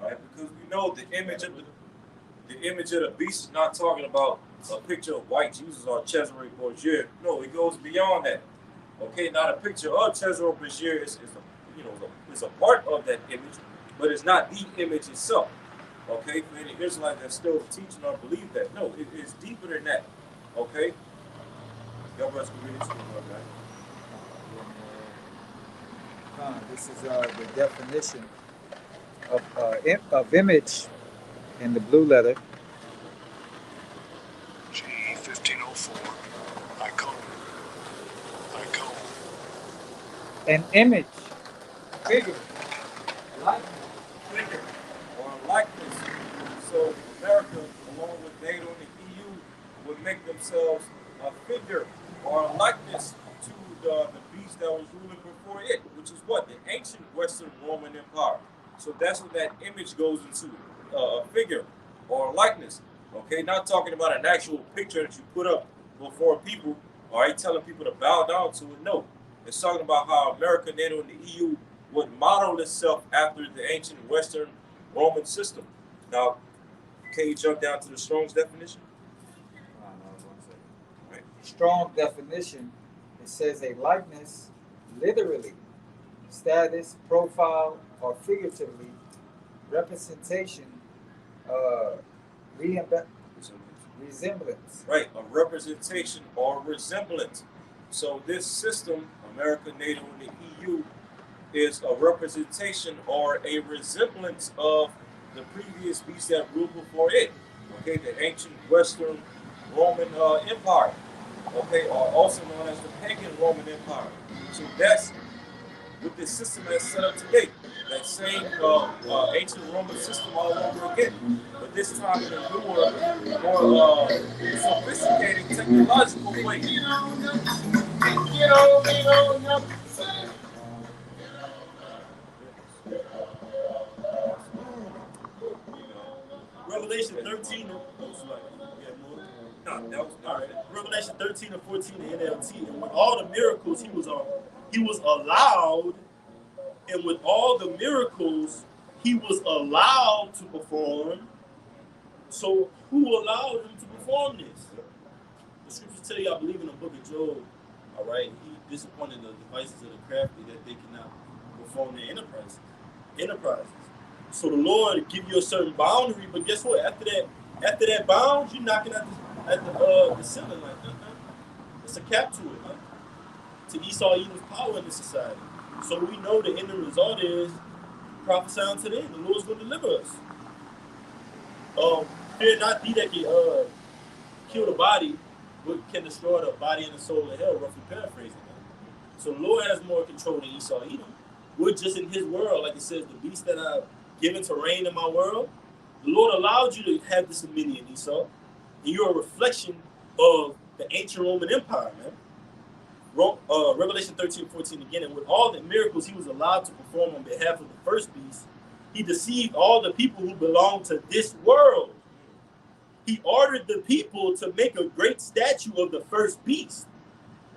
All right, because we know the image of the beast is not talking about a picture of white Jesus or Cesare Borgia. No, it goes beyond that. Okay, not a picture of Cesare Borgia is a part of that image, but it's not the image itself. Okay, for any Israelite that's still teaching or believe that. No, it is deeper than that. Okay? Y'all brothers can read it to me, right? This is the definition of image in the blue letter. G 1504. Icon. An image, figure, likeness. Figure or likeness. So America, along with NATO and the EU, would make themselves a figure or a likeness to the beast that was ruling before it, which is what? The ancient Western Roman Empire. So that's what that image goes into, a figure or a likeness. Okay, not talking about an actual picture that you put up before people, all right, telling people to bow down to it. No, it's talking about how America, NATO, and the EU would model itself after the ancient Western Roman system. Now, can you jump down to the Strong's definition? Right. Strong definition, it says a likeness, literally, status, profile, or figuratively, representation, resemblance. Right, a representation or resemblance. So this system, America, NATO, and the EU, is a representation or a resemblance of the previous beast that ruled before it. Okay, the ancient Western Roman Empire. Okay, or also known as the pagan Roman Empire. So that's what this system has set up today. That same ancient Roman system all over again. But this time in a newer, more sophisticated technological way. Revelation 13. No, that was all right. Revelation 13 and 14 in NLT. And with all the miracles he was allowed, and with all the miracles he was allowed to perform. So who allowed him to perform this? The scriptures tell you, I believe in the book of Job. All right, he disappointed the devices of the crafty that they cannot perform their enterprises. So the Lord give you a certain boundary, but guess what? After that bound, you're knocking at the ceiling like that. It's a cap to it, to Esau Edom's power in this society. So we know the end result is prophesying to them. The Lord's going to deliver us. Fear not thee that can kill the body, but can destroy the body and the soul of hell, roughly paraphrasing that. So the Lord has more control than Esau Edom. We're just in his world, like it says, the beast that I've given to reign in my world. The Lord allowed you to have this dominion, Esau. And you're a reflection of the ancient Roman Empire, man. Revelation 13:14 again, and with all the miracles he was allowed to perform on behalf of the first beast, he deceived all the people who belong to this world. He ordered the people to make a great statue of the first beast.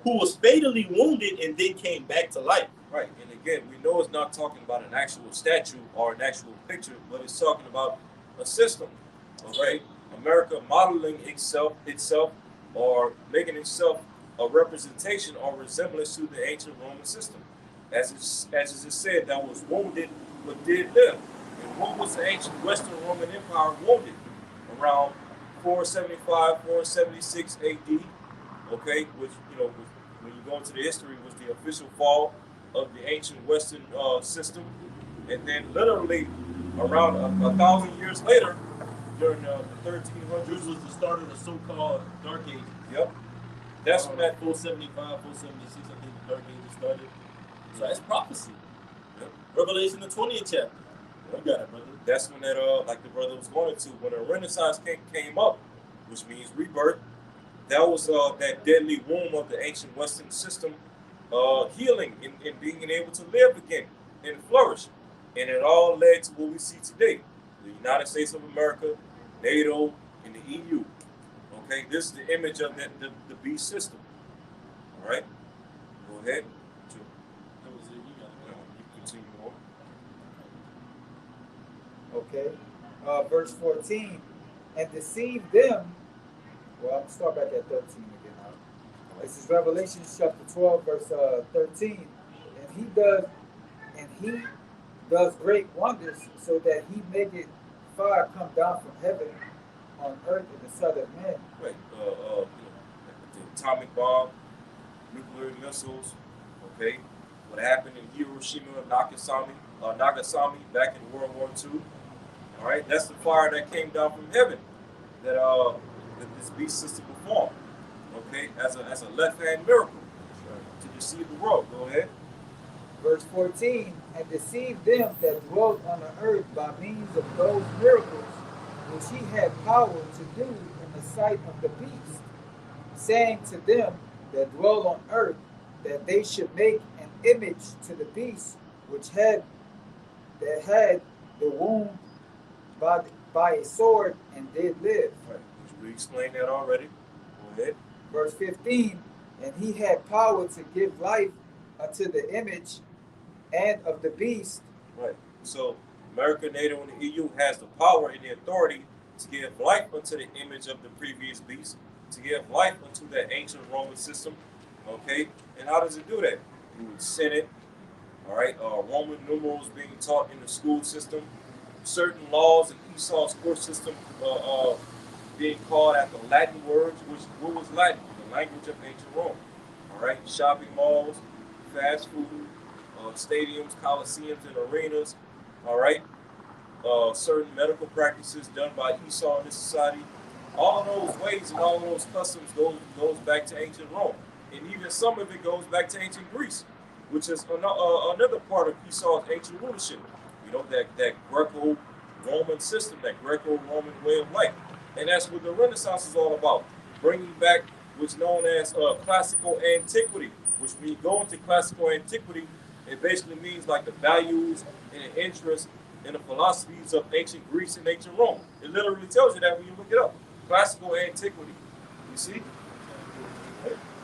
who was fatally wounded and then came back to life. Right. And again, we know it's not talking about an actual statue or an actual picture, but it's talking about a system. Okay? America modeling itself or making itself a representation or resemblance to the ancient Roman system. As it is said, that was wounded but did live. And what was the ancient Western Roman Empire wounded? Around 475, 476 AD. Okay, which when you go into the history, was the official fall of the ancient Western system, and then literally around a thousand years later, during the 1300s, This was the start of the so-called Dark Age. yep, that's when that 475, 476, I think the Dark Age started. So that's prophecy. Yep. Revelation, the 20th chapter. You got it, brother. that's when that like the brother was going to, when the Renaissance came up, which means rebirth. That was that deadly womb of the ancient Western system healing and being able to live again and flourish. And it all led to what we see today. The United States of America, NATO, and the EU. Okay, this is the image of the beast system. All right, go ahead. That was it. You got it. You continue on. Okay. Verse 14. And deceive them. Well, I'm going to start back at 13 again. This is Revelation chapter 12, verse 13. And he does great wonders, so that he maketh fire come down from heaven on earth in the Son of Man. Right. The atomic bomb, nuclear missiles. Okay. What happened in Hiroshima and Nagasaki back in World War II. All right. That's the fire that came down from heaven that this beast system performed. Okay. As a left hand miracle to deceive the world. Go ahead. Verse 14. And deceive them that dwelt on the earth by means of those miracles which he had power to do in the sight of the beast, saying to them that dwell on earth, that they should make an image to the beast which had the wound by a sword and did live. Right. We explained that already. Go ahead. Verse 15. And he had power to give life unto the image and of the beast. Right. So America, NATO, and the EU has the power and the authority to give life unto the image of the previous beast, to give life unto that ancient Roman system. Okay. And how does it do that? Through the Senate. All right. Roman numerals being taught in the school system. Certain laws in Esau's court system being called after Latin words, what was Latin? The language of ancient Rome. All right. Shopping malls, fast food, stadiums, coliseums, and arenas. All right. Certain medical practices done by Esau in this society. All of those ways and all of those customs goes back to ancient Rome, and even some of it goes back to ancient Greece, which is another part of Esau's ancient rulership. You know, that Greco-Roman system, that Greco-Roman way of life, and that's what the Renaissance is all about, bringing back what's known as classical antiquity. Which when you go into classical antiquity, it basically means like the values and the interests and the philosophies of ancient Greece and ancient Rome. It literally tells you that when you look it up. Classical antiquity. You see?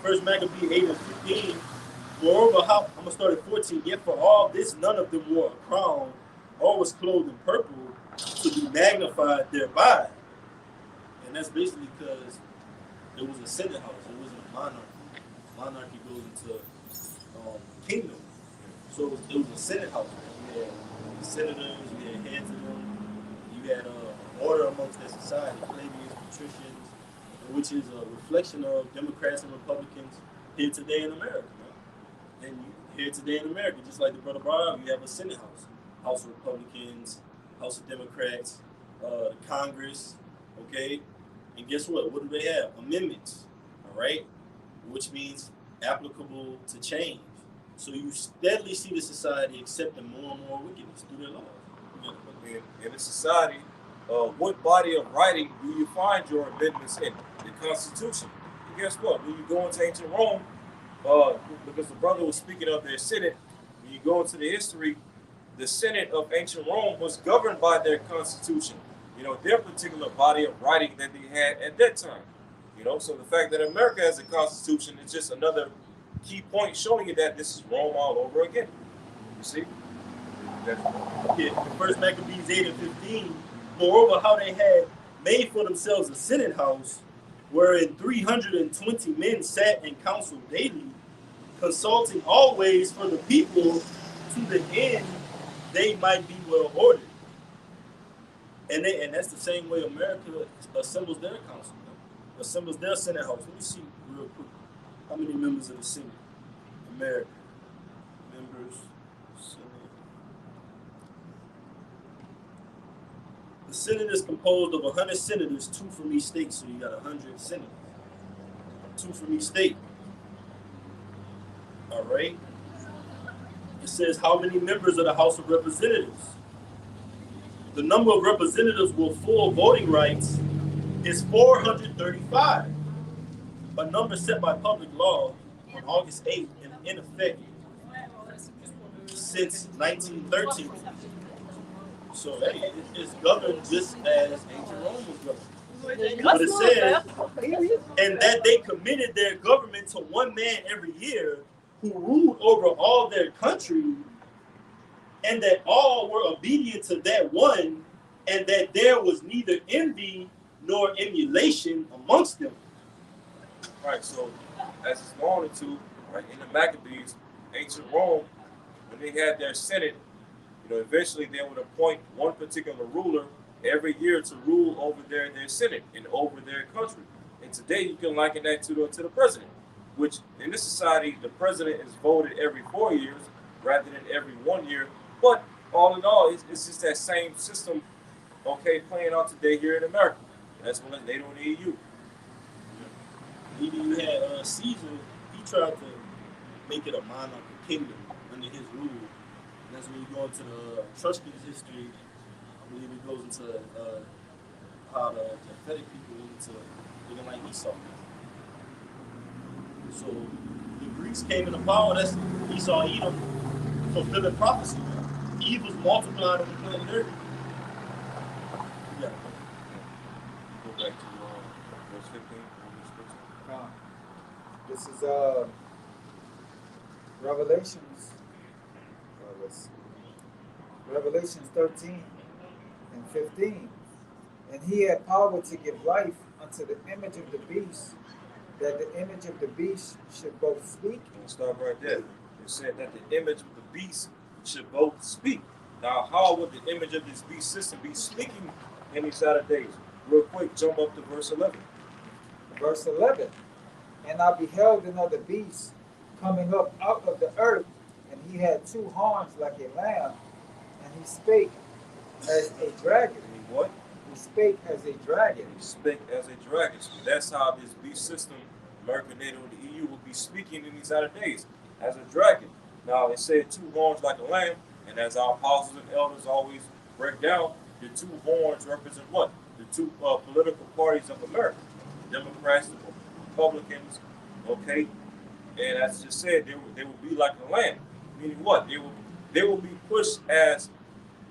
First Maccabee 8 and 15. Moreover, I'm gonna start at 14. Yet for all this, none of them wore a crown, or was clothed in purple, to be magnified thereby. And that's basically because it was a senate house. It wasn't a monarchy. Monarchy goes into kingdom. So it was a senate house. You had senators, you had heads of them, you had order amongst that society, plebeians, patricians, which is a reflection of Democrats and Republicans here today in America. Man. And here today in America, just like the brother brought up, you have a senate house, House of Republicans, House of Democrats, Congress, okay? And guess what? What do they have? Amendments, all right? Which means applicable to change. So you steadily see the society accepting more and more wickedness through their laws. In a society, what body of writing do you find your amendments in? The Constitution. And guess what? When you go into ancient Rome, because the brother was speaking of their Senate, when you go into the history, the Senate of ancient Rome was governed by their Constitution. You know, their particular body of writing that they had at that time. You know, so the fact that America has a Constitution is just another key point showing you that this is Rome all over again. You see? Yeah, the first Maccabees 8 and 15. Moreover, how they had made for themselves a senate house, wherein 320 men sat and counseled daily, consulting always for the people, to the end they might be well ordered. And that's the same way America assembles their council, assembles their senate house. Let me see real quick. How many members of the Senate? America. Members, Senate. The Senate is composed of 100 senators, 2 from each state, so you got 100 senators. 2 from each state. All right. It says how many members of the House of Representatives? The number of representatives with full voting rights is 435, a number set by public law on August 8th and in effect since 1913. So hey, it's governed just as ancient Rome was governed. But it says, and that they committed their government to one man every year who ruled over all their country, and that all were obedient to that one, and that there was neither envy nor emulation amongst them. Right, so as it's going into, right, in the Maccabees, ancient Rome, when they had their Senate, eventually they would appoint one particular ruler every year to rule over their Senate and over their country. And today you can liken that to the president, which in this society, the president is voted every 4 years rather than every 1 year. But all in all, it's just that same system, okay, playing out today here in America. That's when they don't need you. Even you had Caesar, he tried to make it a monarchical kingdom under his rule. And that's when you go into the Etruscans history. I believe it goes into how the Lafayette people went into looking like Esau. So the Greeks came into power. That's Esau, Edom, fulfilling prophecy. Eve was multiplied on the planet Earth. Yeah. Go back to verse 15. This is Revelations. Let's see. Revelations 13 and 15. And he had power to give life unto the image of the beast, that the image of the beast should both speak. We'll stop right there. It said that the image of the beast should both speak. Now, how would the image of this beast system be speaking in these latter days? Real quick, jump up to verse 11. Verse 11. And I beheld another beast coming up out of the earth, and he had 2 horns like a lamb, and he spake as a dragon. And what? He spake as a dragon. He spake as a dragon. So that's how this beast system, America, NATO, and the EU will be speaking in these latter days, as a dragon. Now, it said 2 horns like a lamb, and as our apostles and elders always break down, the 2 horns represent what? The 2 political parties of America, the Democrats, the Republicans, okay? And as I just said, they will be like a lamb, meaning what? They will be pushed as,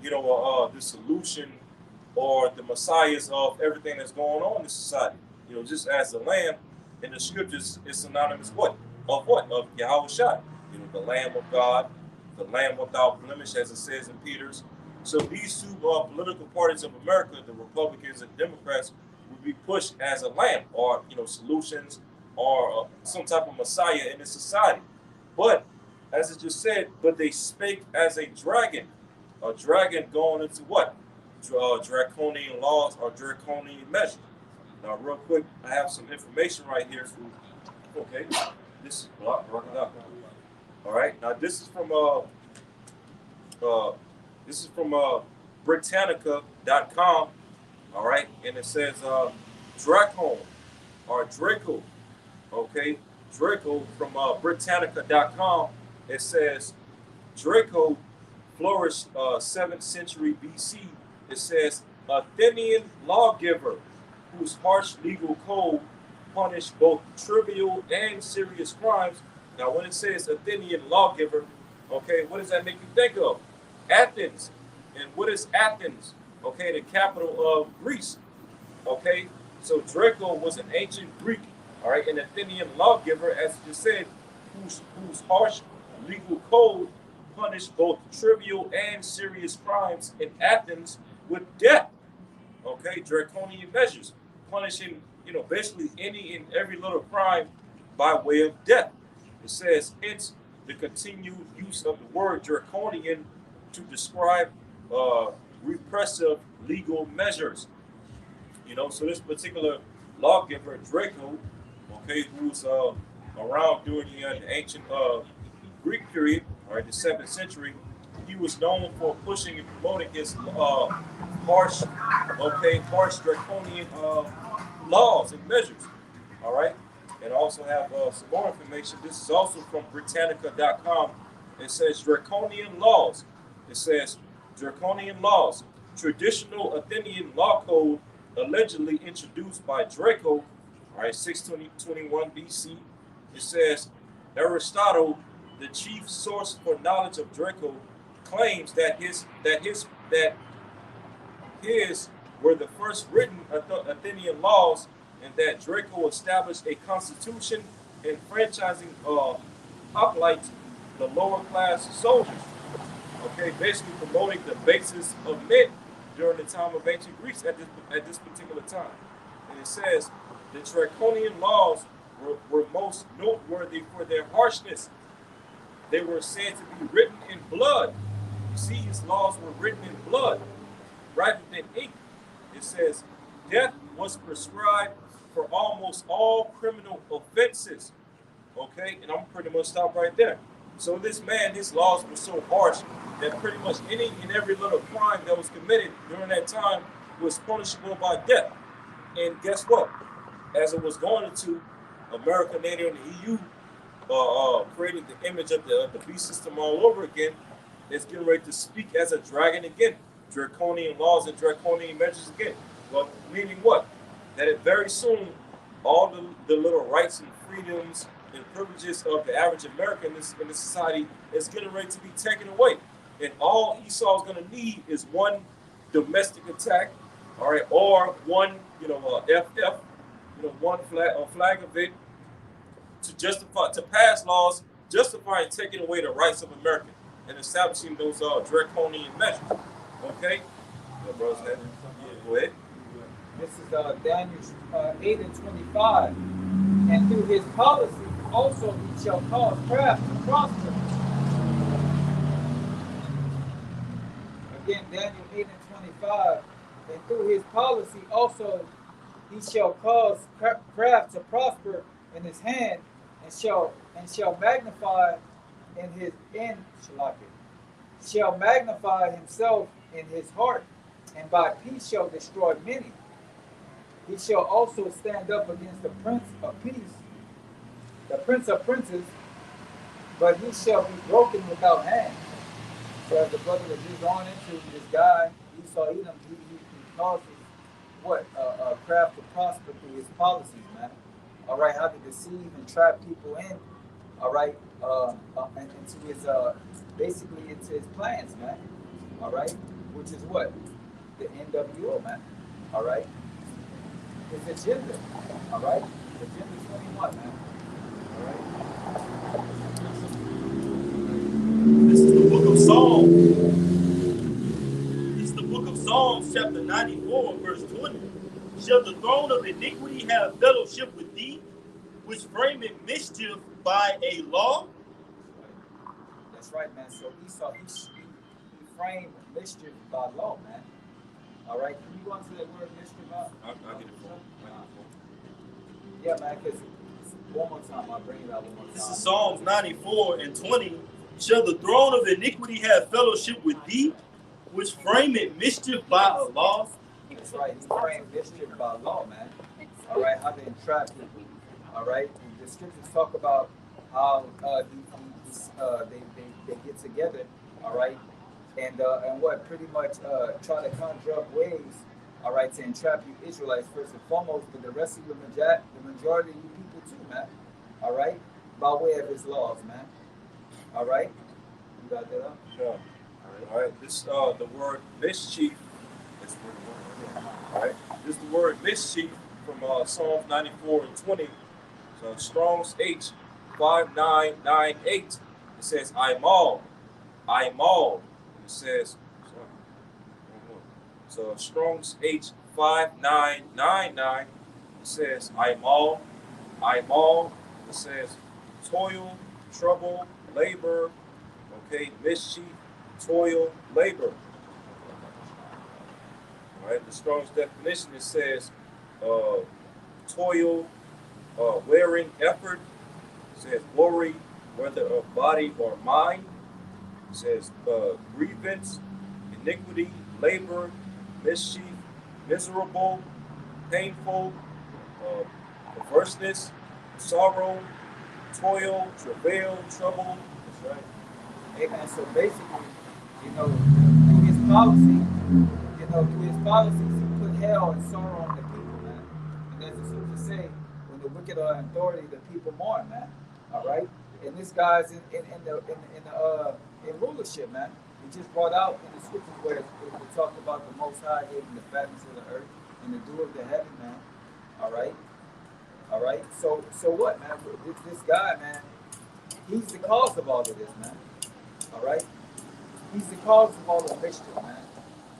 the solution or the messiahs of everything that's going on in society. Just as the lamb in the scriptures is synonymous of what? Of Yahweh Shai. The Lamb of God, the Lamb without blemish, as it says in Peter's. So these 2 political parties of America, the Republicans and Democrats, will be pushed as a lamb, or solutions, or some type of messiah in this society. But as it just said, but they spake as a dragon going into what? Draconian laws or draconian measures. Now, real quick, I have some information right here. Okay, this is rock it up. All right, now this is from Britannica.com. All right, and it says Dracon or Draco. Okay, Draco from Britannica.com. It says Draco flourished 7th century BC. It says Athenian lawgiver whose harsh legal code punished both trivial and serious crimes. Now, when it says Athenian lawgiver, okay, what does that make you think of? Athens. And what is Athens? Okay, the capital of Greece. Okay, so Draco was an ancient Greek, all right, an Athenian lawgiver, as you just said, whose harsh legal code punished both trivial and serious crimes in Athens with death. Okay, draconian measures, punishing basically any and every little crime by way of death. It says, hence the continued use of the word draconian to describe repressive legal measures. So this particular lawgiver, Draco, okay, who's around during the ancient Greek period, all right, the 7th century, he was known for pushing and promoting his harsh draconian laws and measures. All right, and I also have some more information. This is also from Britannica.com. It says draconian laws. It says draconian laws, traditional Athenian law code allegedly introduced by Draco, all right, 621 BC. It says Aristotle, the chief source for knowledge of Draco, claims that his were the first written Athenian laws, and that Draco established a constitution enfranchising hoplites, the lower class soldiers. Okay, basically promoting the basis of men during the time of ancient Greece at this particular time. And it says the draconian laws were most noteworthy for their harshness. They were said to be written in blood. You see, his laws were written in blood rather than ink. It says death was prescribed for almost all criminal offenses. Okay, and I'm pretty much stop right there. So this man, his laws were so harsh that pretty much any and every little crime that was committed during that time was punishable by death. And guess what? As it was going into America, NATO, and the EU, creating the image of the beast system all over again, it's getting ready to speak as a dragon again. Draconian laws and draconian measures again. Well, meaning what? That it very soon, all the little rights and freedoms and privileges of the average American in this society is getting ready to be taken away. And all Esau is going to need is one domestic attack, all right, or one, FF, one flag of it to pass laws justifying taking away the rights of Americans and establishing those draconian measures. Okay? Good, bros. Yeah, go ahead. This is Daniel 8 and 25. And through his policy also he shall cause craft to prosper. Again, Daniel 8 and 25. And through his policy also he shall cause craft to prosper in his hand, and shall magnify shall magnify himself in his heart, and by peace shall destroy many. He shall also stand up against the Prince of Peace, the Prince of Princes, but he shall be broken without hand. So as the brother was just going into this guy, Esau Edom, he causes craft to prosper through his policies, man. All right, how to deceive and trap people in, all right, and into his basically into his plans, man. All right, which is what? The NWO, man. All right. His agenda. All right. Agenda 21, man. All right. This is the book of Psalms. This is the book of Psalms, chapter 94, verse 20. Shall the throne of iniquity have fellowship with thee, which frameth mischief by a law? That's right, man. So Esau, he framed mischief by law, man. All right. Can you go into that word mischief out? I'll get it for you. Yeah, man, because one more time, I'll bring it out one more time. This is Psalms 94 and 20. Shall the throne of iniquity have fellowship with thee, which frameth mischief by a law? That's right. He framed mischief by law, man. All right. How to entrap people. All right. The scriptures talk about how they get together. All right. And what pretty much try to conjure up ways, all right, to entrap you Israelites first and foremost, but the rest of the majority of you people too, man. All right, by way of his laws, man. All right, you got that up? Sure. All right. This the word mischief. All right. This is the word mischief from Psalms 94 and 20. So Strong's H 5998, it says, I'm all. I'm all. It says, so Strong's H5999, it says, I'm all. I'm all. It says, toil, trouble, labor, okay, mischief, toil, labor. All right, the Strong's definition, it says, toil, wearing effort. It says worry, whether of body or mind. It says grievance, iniquity, labor, mischief, miserable, painful, perverseness, sorrow, toil, travail, trouble. That's right. Amen. So basically, through his policies, he put hell and sorrow on the people, man. And as the scriptures say, when the wicked are in authority, the people mourn, man. All right. And this guy's in rulership, man. We just brought out in the scriptures where it talked about the Most High giving the fatness of the earth and the dew of the heaven, man. All right. All right. So what, man? This guy, man, he's the cause of all of this, man. All right. He's the cause of all the mischief, man.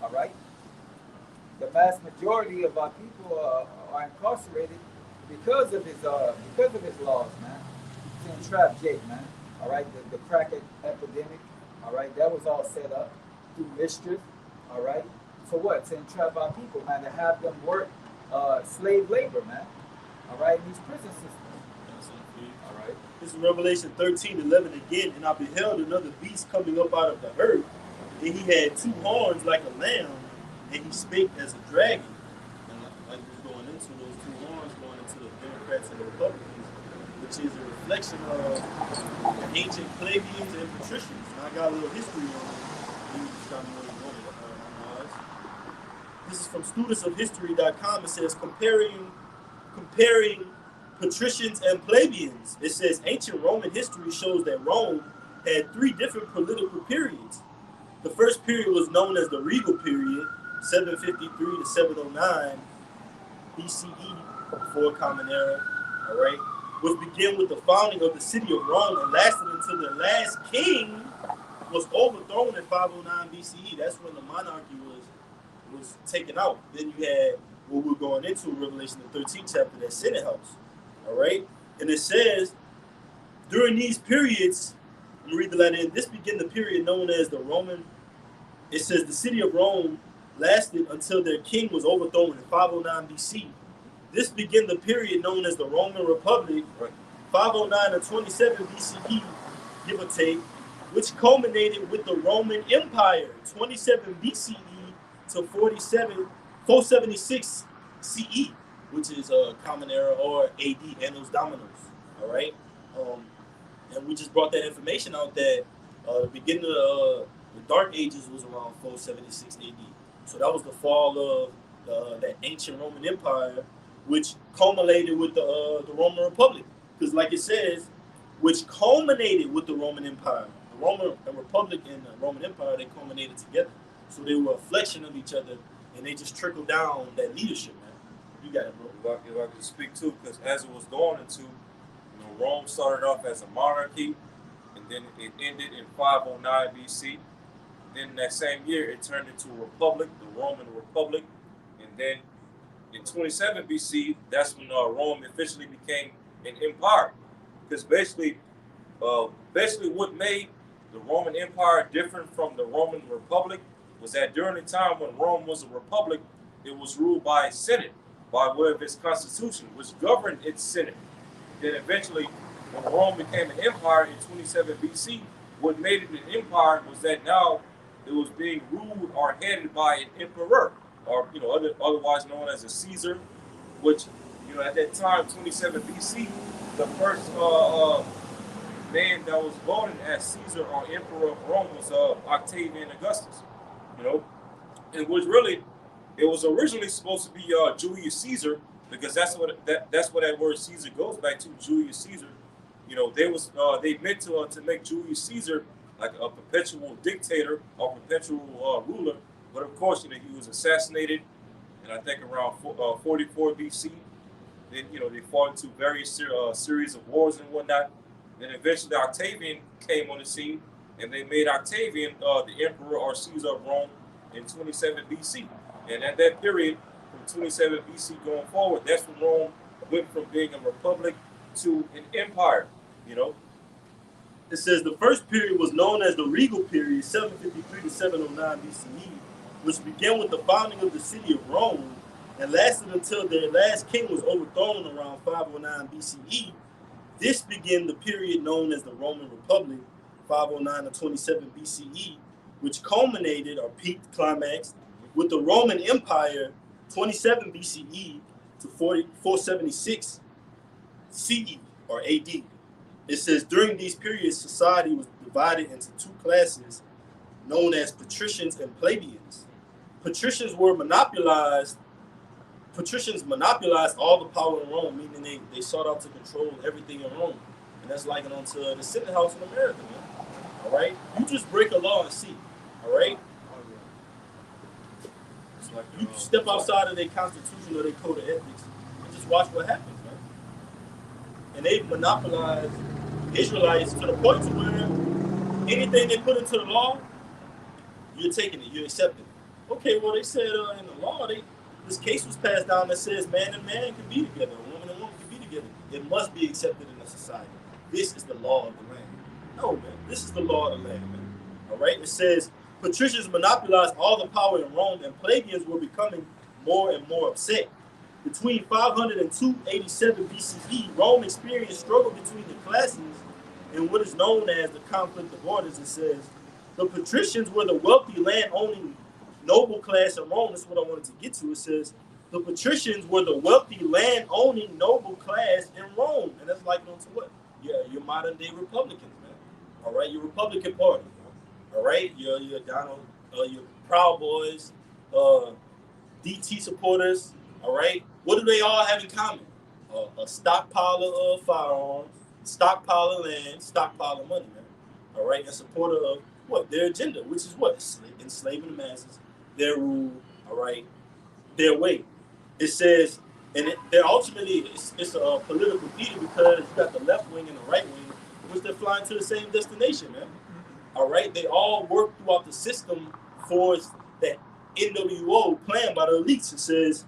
All right. The vast majority of our people are incarcerated because of his laws, man. To entrap Jake, man. All right. The crack epidemic. All right. That was all set up through mischief. All right. For what? To entrap our people, man. To have them work slave labor, man. All right. In these prison systems. All right. This is Revelation 13:11 again. And I beheld another beast coming up out of the earth, and he had two horns like a lamb, and he spake as a dragon. And like we're going into those two horns, going into the Democrats and the Republicans, which is a reflection of the ancient plebeians and patricians. And I got a little history on it. You just got more than one. This is from studentsofhistory.com. It says comparing patricians and plebeians. It says ancient Roman history shows that Rome had three different political periods. The first period was known as the regal period, 753 to 709 BCE, before Common Era, all right, which began with the founding of the city of Rome and lasted until the last king was overthrown in 509 BCE. That's when the monarchy was taken out. Then you had what we're going into in Revelation the 13th chapter, that Senate house. All right. And it says, during these periods, I'm going to read the letter in. This began the period known as the Roman. It says the city of Rome lasted until their king was overthrown in 509 BC. This began the period known as the Roman Republic, 509 to 27 BCE, give or take, which culminated with the Roman Empire, 27 BCE to 476 CE, which is Common Era or AD, Annus Dominus. All right, and we just brought that information out that the beginning of the Dark Ages was around 476 AD. So that was the fall of that ancient Roman Empire, which culminated with the Roman Republic. Because, like it says, which culminated with the Roman Empire. The Roman Republic and the Roman Empire, they culminated together. So they were a reflection of each other, and they just trickled down that leadership, man. You got it, bro. If I could speak too, because as it was going into, Rome started off as a monarchy, and then it ended in 509 BC. Then that same year, it turned into a republic, the Roman Republic, and then in 27 BC, that's when Rome officially became an empire. Because basically what made the Roman Empire different from the Roman Republic was that during the time when Rome was a republic, it was ruled by a Senate, by way of its constitution, which governed its Senate. Then eventually, when Rome became an empire in 27 BC, what made it an empire was that now it was being ruled or headed by an emperor, or otherwise known as a Caesar, which at that time, 27 BC, the first man that was voted as Caesar or emperor of Rome was Octavian Augustus. And which really, it was originally supposed to be Julius Caesar, because that's what that word Caesar goes back to, Julius Caesar. They meant to make Julius Caesar like a perpetual dictator or perpetual ruler, but of course he was assassinated, and I think around 44 BC. Then they fought into various series of wars and whatnot. Then eventually Octavian came on the scene, and they made Octavian the emperor or Caesar of Rome in 27 BC. And at that period, from 27 BC going forward, that's when Rome went from being a republic to an empire. You know, It says the first period was known as the regal period, 753 to 709 BCE, which began with the founding of the city of Rome and lasted until their last king was overthrown around 509 BCE. This began the period known as the Roman Republic, 509 to 27 BCE, which culminated or peaked climax with the Roman Empire, 27 BCE to 476 CE or AD. It says during these periods, society was divided into two classes known as patricians and plebeians. Patricians monopolized all the power in Rome, meaning they sought out to control everything in Rome. And that's likened onto the Senate House in America, man. All right? You just break a law and see. All right? it's like You step outside of their constitution or their code of ethics and just watch what happens, man. And they monopolized Israelites to the point to where anything they put into the law, you're taking it, you're accepting it. Okay, well, they said in the law, this case was passed down that says man and man can be together, a woman and woman can be together. It must be accepted in a society. This is the law of the land. No, man, this is the law of the land, man. All right, it says patricians monopolized all the power in Rome, and plebeians were becoming more and more upset. Between 500 and 287 BCE, Rome experienced struggle between the classes in what is known as the conflict of orders. It says the patricians were the wealthy land-owning noble class in Rome. That's what I wanted to get to. It says the patricians were the wealthy land-owning noble class in Rome, and that's like on to what? Yeah, your modern-day Republicans, man. All right, your Republican Party. All right, your Donald, your Proud Boys, DT supporters. All right, what do they all have in common? A stockpile of firearms, stockpile of land, stockpile of money, man. All right, in support of what? Their agenda, which is what? Enslaving the masses, their rule, all right, their way. It says, and they're ultimately, it's a political theater because you got the left wing and the right wing, which they're flying to the same destination, man. All right, they all work throughout the system for that NWO plan by the elites. It says,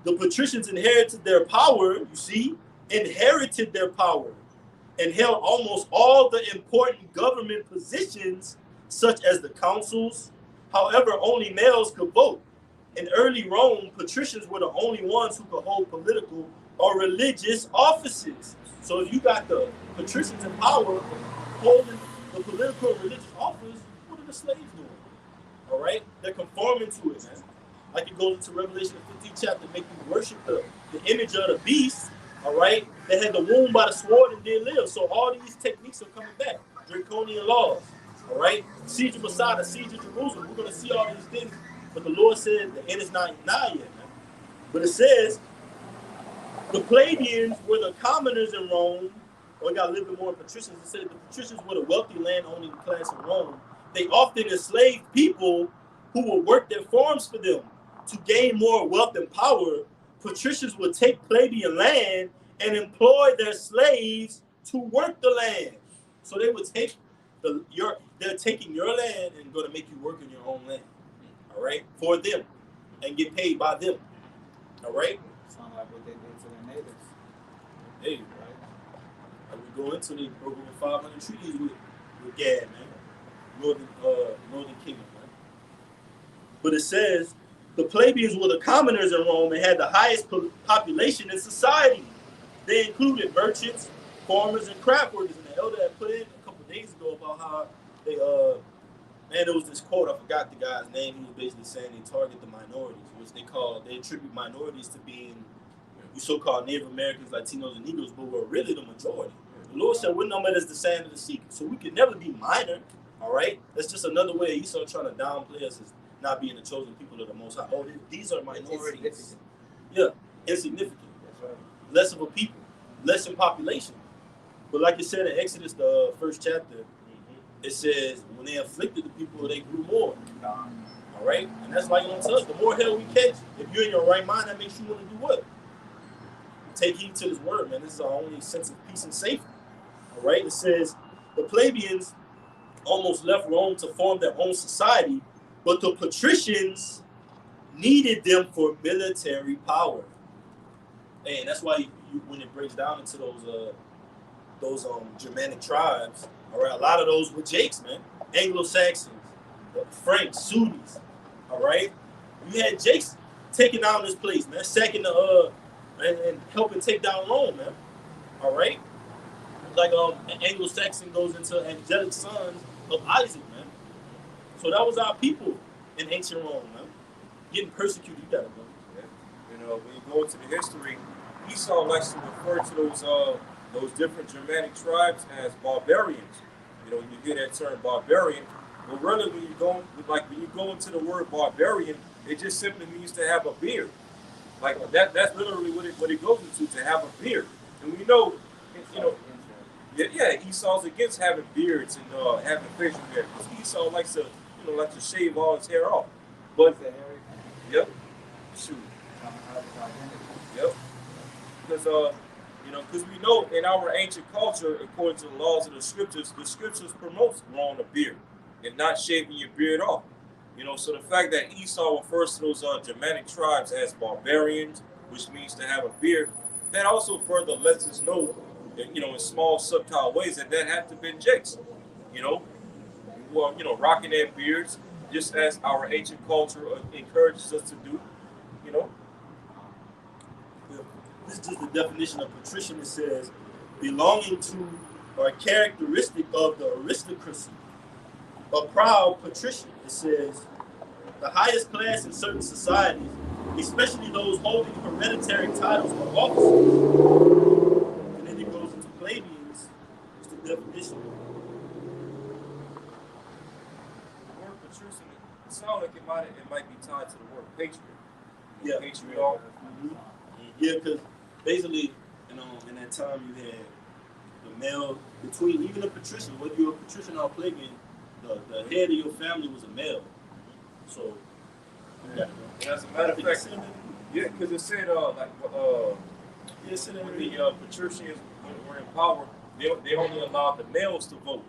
the patricians inherited their power, you see, inherited their power and held almost all the important government positions, such as the councils. However, only males could vote. In early Rome, patricians were the only ones who could hold political or religious offices. So if you got the patricians in power holding the political or religious office, what are the slaves doing? All right? They're conforming to it, man. Like it goes into Revelation, the 15th chapter, make you worship the image of the beast, all right, that had the wound by the sword and did live. So all these techniques are coming back. Draconian laws, all right? Siege of Masada, siege of Jerusalem. We're going to see all these things. But the Lord said the end is not nigh yet, man. But it says the plebeians were the commoners in Rome, or we got a little bit more patricians. It said the patricians were the wealthy land-owning class in Rome. They often enslaved people who would work their farms for them. To gain more wealth and power, patricians would take plebeian land and employ their slaves to work the land. So they would take they're taking your land and going to make you work in your own land. All right, for them, and get paid by them. All right. Sound like what they did to their neighbors. Hey, right. And we go into the broke over 500 treaties with Gad, man, northern kingdom, man. But it says the plebeians were the commoners in Rome and had the highest population in society. They included merchants, farmers, and craft workers. And the elder had put in a couple of days ago about how they, man, there was this quote, I forgot the guy's name. He was basically saying they target the minorities, which they attribute minorities to being you so-called Native Americans, Latinos, and Negroes, but we're really the majority. The Lord said we're numbered as the sand of the sea, so we could never be minor, all right? That's just another way Esau trying to downplay us as not being the chosen people of the Most High. Oh, these are minorities. Yeah, insignificant. That's right. Less of a people, less in population. But like it said in Exodus, the first chapter, it says when they afflicted the people, they grew more. All right? And that's like on us. The more hell we catch, if you're in your right mind, that makes you want to do what? Take heed to this word, man. This is our only sense of peace and safety. All right? It says the plebeians almost left Rome to form their own society, but the patricians needed them for military power. And that's why when it breaks down into those Germanic tribes, all right, a lot of those were Jakes, man. Anglo-Saxons, Franks, Sunnis, all right. You had Jakes taking down this place, man, sacking and helping take down Rome, man. All right, like an Anglo-Saxon goes into angelic sons of Isaac, man. So that was our people in ancient Rome, man. Getting persecuted, you gotta go. Yeah. You know, when you go into the history, Esau likes to refer to those different Germanic tribes as barbarians. You know, you hear that term barbarian, but really when you go into the word barbarian, it just simply means to have a beard. Like that's literally what it goes into, to have a beard. And we know, you know, yeah, Esau's against having beards and having facial hair, because Esau likes to shave all his hair off. But yep, shoot, yep, because because we know in our ancient culture, according to the laws of the scriptures promotes growing a beard and not shaving your beard off. You know, so the fact that Esau refers to those Germanic tribes as barbarians, which means to have a beard, that also further lets us know, in small subtle ways, that had to be Jakes, who are, rocking their beards, just as our ancient culture encourages us to do, you know. This is just the definition of patrician. It says belonging to or characteristic of the aristocracy. A proud patrician. It says the highest class in certain societies, especially those holding hereditary titles or offices. And then it goes into plebeians. It's the definition. The word patrician, it sounds like it might be tied to the word patriot. Yeah, patriarch. Mm-hmm. Yeah, because basically, in that time you had the male between even a patrician, whether you're a patrician or a plebeian, the head of your family was a male. So, yeah. And as a matter of fact, yeah, because it said when the patricians were in power, they only allowed the males to vote.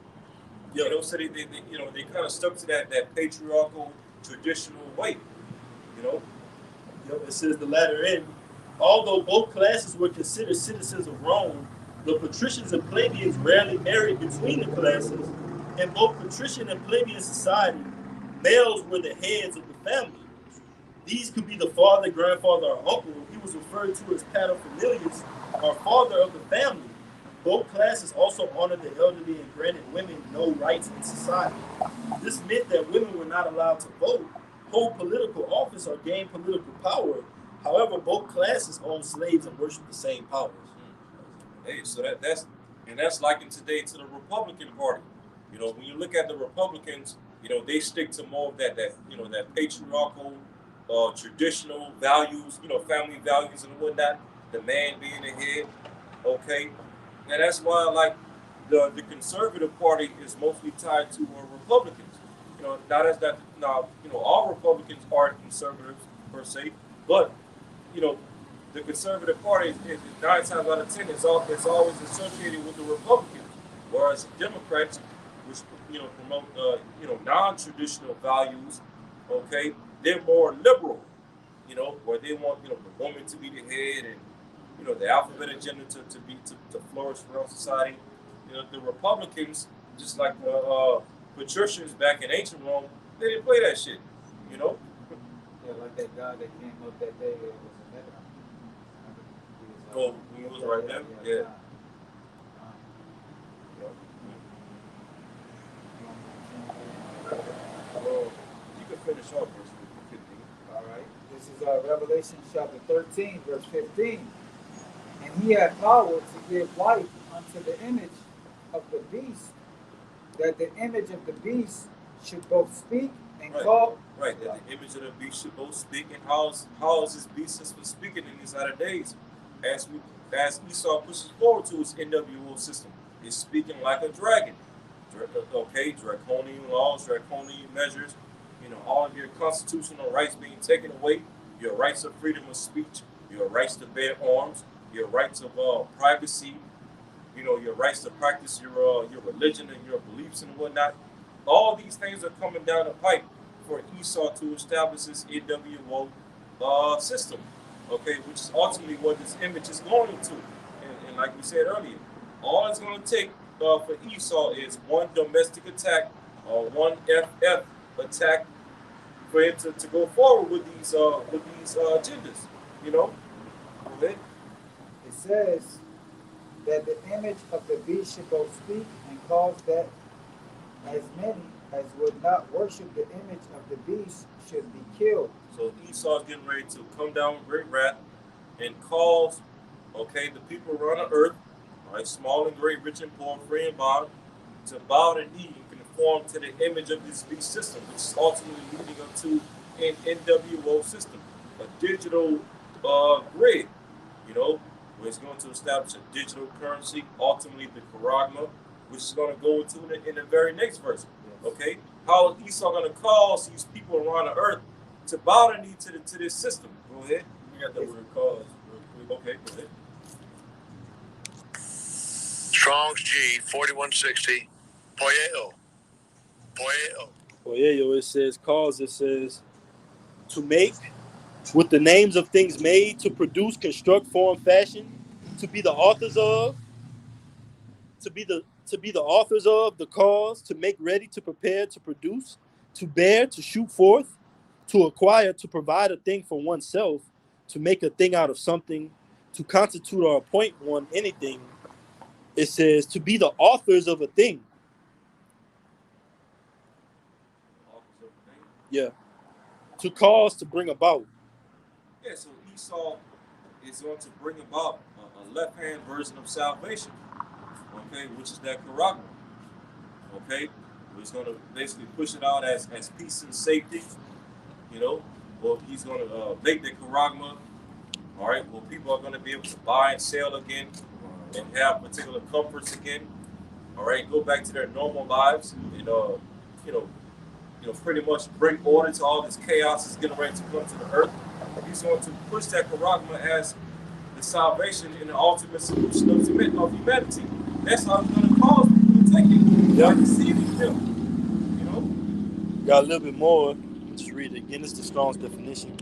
Yeah, so they kind of stuck to that patriarchal traditional way. Yep, it says the latter end. Although both classes were considered citizens of Rome, the patricians and plebeians rarely married between the classes. In both patrician and plebeian society, males were the heads of the family. These could be the father, grandfather, or uncle. He was referred to as paterfamilias, or father of the family. Both classes also honored the elderly and granted women no rights in society. This meant that women were not allowed to vote, hold political office, or gain political power. However, both classes owned slaves and worshiped the same powers. Hey, so that's likened today to the Republican Party. When you look at the Republicans, they stick to more of that patriarchal, traditional values, family values and whatnot. The man being the head, okay, and that's why the Conservative Party is mostly tied to Republicans. Not as that now, all Republicans aren't conservatives per se, but the Conservative Party is 9 times out of 10 is always associated with the Republicans, whereas Democrats, which promote non-traditional values, okay, they're more liberal, where they want the woman to be the head and the alphabet agenda to flourish around society. The Republicans, just like the patricians back in ancient Rome, they didn't play that shit, Yeah, like that guy that came up that day. Oh, he was right there? Yeah. Well, you can finish off verse 15. All right. This is Revelation chapter 13, verse 15. And he had power to give life unto the image of the beast, that the image of the beast should both speak and call. Right, that the image of the beast should both speak. And how is this beast has been speaking in these latter days? As Esau pushes forward to his NWO system, is speaking like a dragon. Okay, draconian laws, draconian measures, all of your constitutional rights being taken away, your rights of freedom of speech, your rights to bear arms, your rights of privacy, your rights to practice your religion and your beliefs and whatnot. All these things are coming down the pipe for Esau to establish his NWO system, okay, which is ultimately what this image is going to. And like we said earlier, all it's going to take for Esau is one domestic attack or one FF attack for him to go forward with these agendas. You know, okay? It says that the image of the beast should both speak and cause that as many as would not worship the image of the beast should be killed. So Esau is getting ready to come down with great wrath and cause, okay, the people around the earth, all right, small and great, rich and poor, free and bond, to bow the knee and conform to the image of this beast system, which is ultimately leading up to an NWO system, a digital grid, where it's going to establish a digital currency, ultimately the charagma, which is going to go into in the very next verse. Okay, how is Esau going to cause these people around the earth to bow the knee to this system? Go ahead. We got that word cause real quick. Okay, go ahead. Strong's G 4160. Poyeo. Poyeo, it says cause, it says to make, with the names of things made, to produce, construct, form, fashion, to be the authors of, to be the authors of the cause, to make ready, to prepare, to produce, to bear, to shoot forth, to acquire, to provide a thing for oneself, to make a thing out of something, to constitute or appoint one anything. It says to be the authors of a thing. Yeah. To cause, to bring about. Yeah, so Esau is going to bring about a left-hand version of salvation, okay, which is that charagma, okay? He's going to basically push it out as peace and safety, Well, he's going to make the charagma, all right? Well, people are going to be able to buy and sell again and have particular comforts again, all right? Go back to their normal lives and, pretty much bring order to all this chaos that's getting ready to come to the earth. He's going to push that charagma as the salvation and the ultimate solution of humanity. That's how he's going to cause people to take it by deceiving them, Got a little bit more. Just read it again. It's the Strong's definition.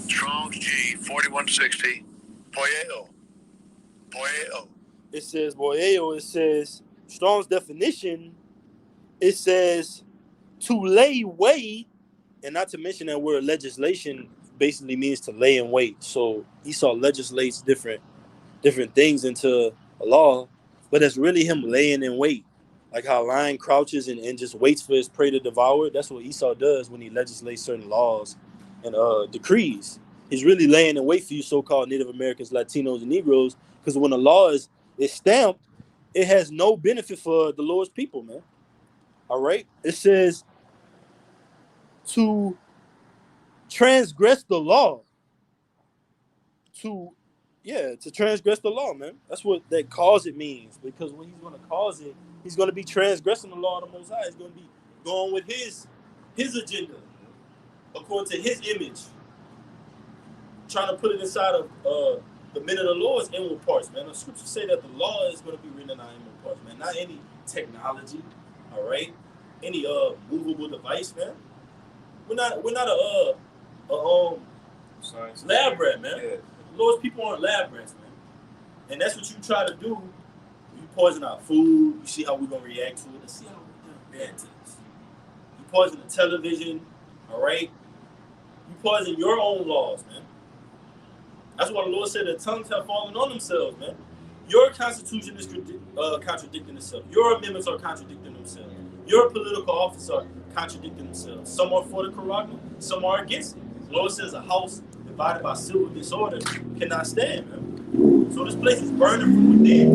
Strong's G 4160. Poyeo. It says Boyeo. It says Strong's definition. It says to lay wait, and not to mention that word legislation basically means to lay in wait. So Esau legislates different things into a law, but it's really him laying in wait. Like how a lion crouches and just waits for his prey to devour. That's what Esau does when he legislates certain laws and decrees. He's really laying in wait for you so-called Native Americans, Latinos, and Negroes, because when a law is stamped, it has no benefit for the Lord's people, man. All right? It says to transgress the law. To transgress the law, man. That's what that cause it means. Because when he's going to cause it, he's going to be transgressing the law of the Most High. He's going to be going with his agenda, according to his image, trying to put it inside of the men of the Lord's inward parts, man. The scriptures say that the law is going to be written in our inward parts, man. Not any technology, all right? Any movable device, man. We're not a lab rat, man. Yeah. Lord's people aren't lab rats, man. And that's what you try to do. You poison our food. You see how we're going to react to it. Let's see how we're going to react to this. You poison the television, all right? You poison your own laws, man. That's why the Lord said that tongues have fallen on themselves, man. Your constitution is contradicting itself. Your amendments are contradicting themselves. Your political office are contradicting themselves. Some are for the charagma, some are against it. The Lord says a house divided by civil disorder cannot stand, man. So this place is burning from within.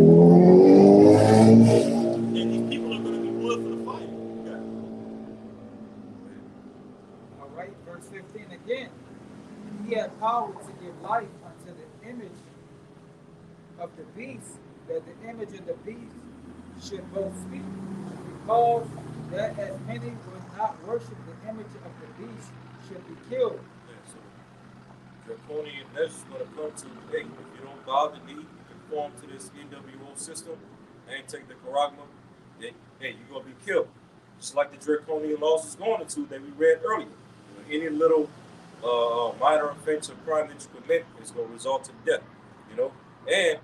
And these people are going to be wood for the fire. Yeah. All right, verse 15 again. He had power to give life unto the image of the beast, that the image of the beast should both speak, because that as many would not worship the image of the beast should be killed. Yeah, so draconian measures going to come to, hey, if you don't bow the knee, conform to this NWO system and take the charagma, then hey, you're gonna be killed. Just like the draconian laws is going into that we read earlier. Any little minor offense or crime that you commit is going to result in death. And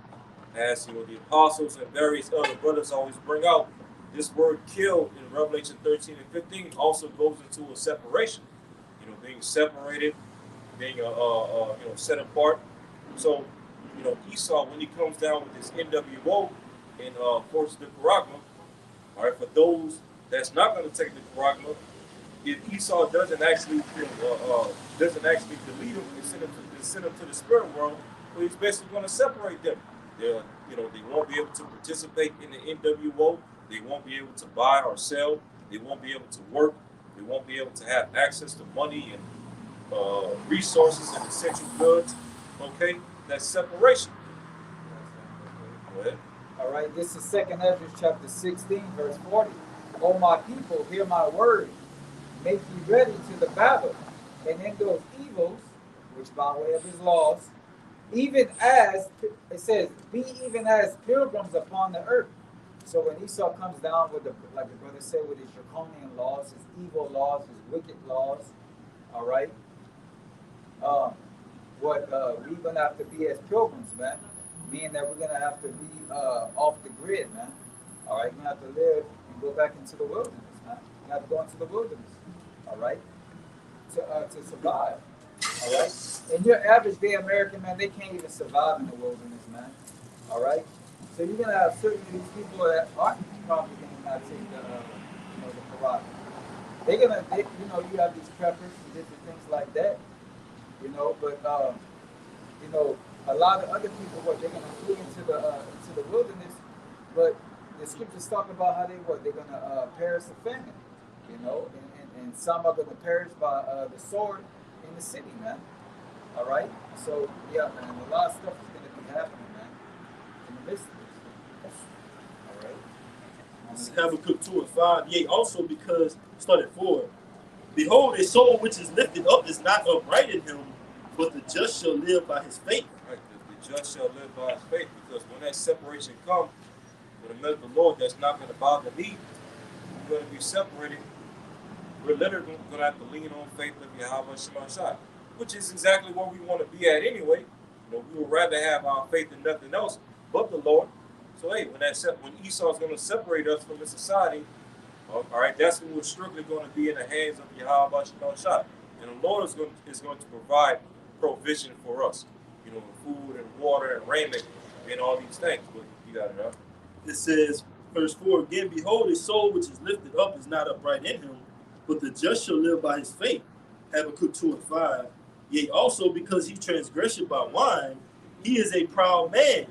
as the apostles and various other brothers always bring out, this word "kill" in Revelation 13 and 15 also goes into a separation. Being separated, being set apart. So Esau, when he comes down with this NWO and forces the charagma, all right, for those that's not going to take the charagma, if Esau doesn't actually delete them and send them to the spirit world, well, he's basically going to separate them. They won't be able to participate in the NWO. They won't be able to buy or sell. They won't be able to work. They won't be able to have access to money and resources and essential goods. Okay, that's separation. Go ahead. All right, this is 2nd Ezra chapter 16, verse 40. O my people, hear my word. Make ye ready to the battle, and in those evils, which by way of his laws, even as, it says, be even as pilgrims upon the earth. So when Esau comes down with like the brother said, with his draconian laws, his evil laws, his wicked laws, all right, we're going to have to be as pilgrims, man. Meaning that we're going to have to be off the grid, man. All right, we're going to have to live and go back into the wilderness, man. We're going to have to go into the wilderness, all right, to survive, all right. And your average day American, man, they can't even survive in the wilderness, man, all right. So you're going to have certain of these people that aren't probably going to not take the karate. They're going to, you have these preppers and different things like that, but, a lot of other people, they're going to flee into the wilderness, but the scriptures talk about how they're going to perish of famine, and some are going to perish by the sword in the city, man. All right? So, yeah, man, a lot of stuff is going to be happening, man, in the midst of this. All right? Habakkuk 2 and 5. Yea, also because, start at 4. Behold, a soul which is lifted up is not upright in him, but the just shall live by his faith. Right, the just shall live by his faith, because when that separation comes, with the milk of the Lord, that's not going to bother me. We're going to be separated. We're literally going to have to lean on faith of Yahweh Shemashai, which is exactly where we want to be at anyway. We would rather have our faith in nothing else but the Lord. So hey, when Esau is going to separate us from the society, all right, that's when we're strictly going to be in the hands of Yahweh Shemashai, and the Lord is going to provide provision for us, food and water and raiment and all these things. But you got it up. It says, verse 4 again, behold, a soul which is lifted up is not upright in him, but the just shall live by his faith. Habakkuk 2 and 5. Yea, also because he transgressed by wine, he is a proud man.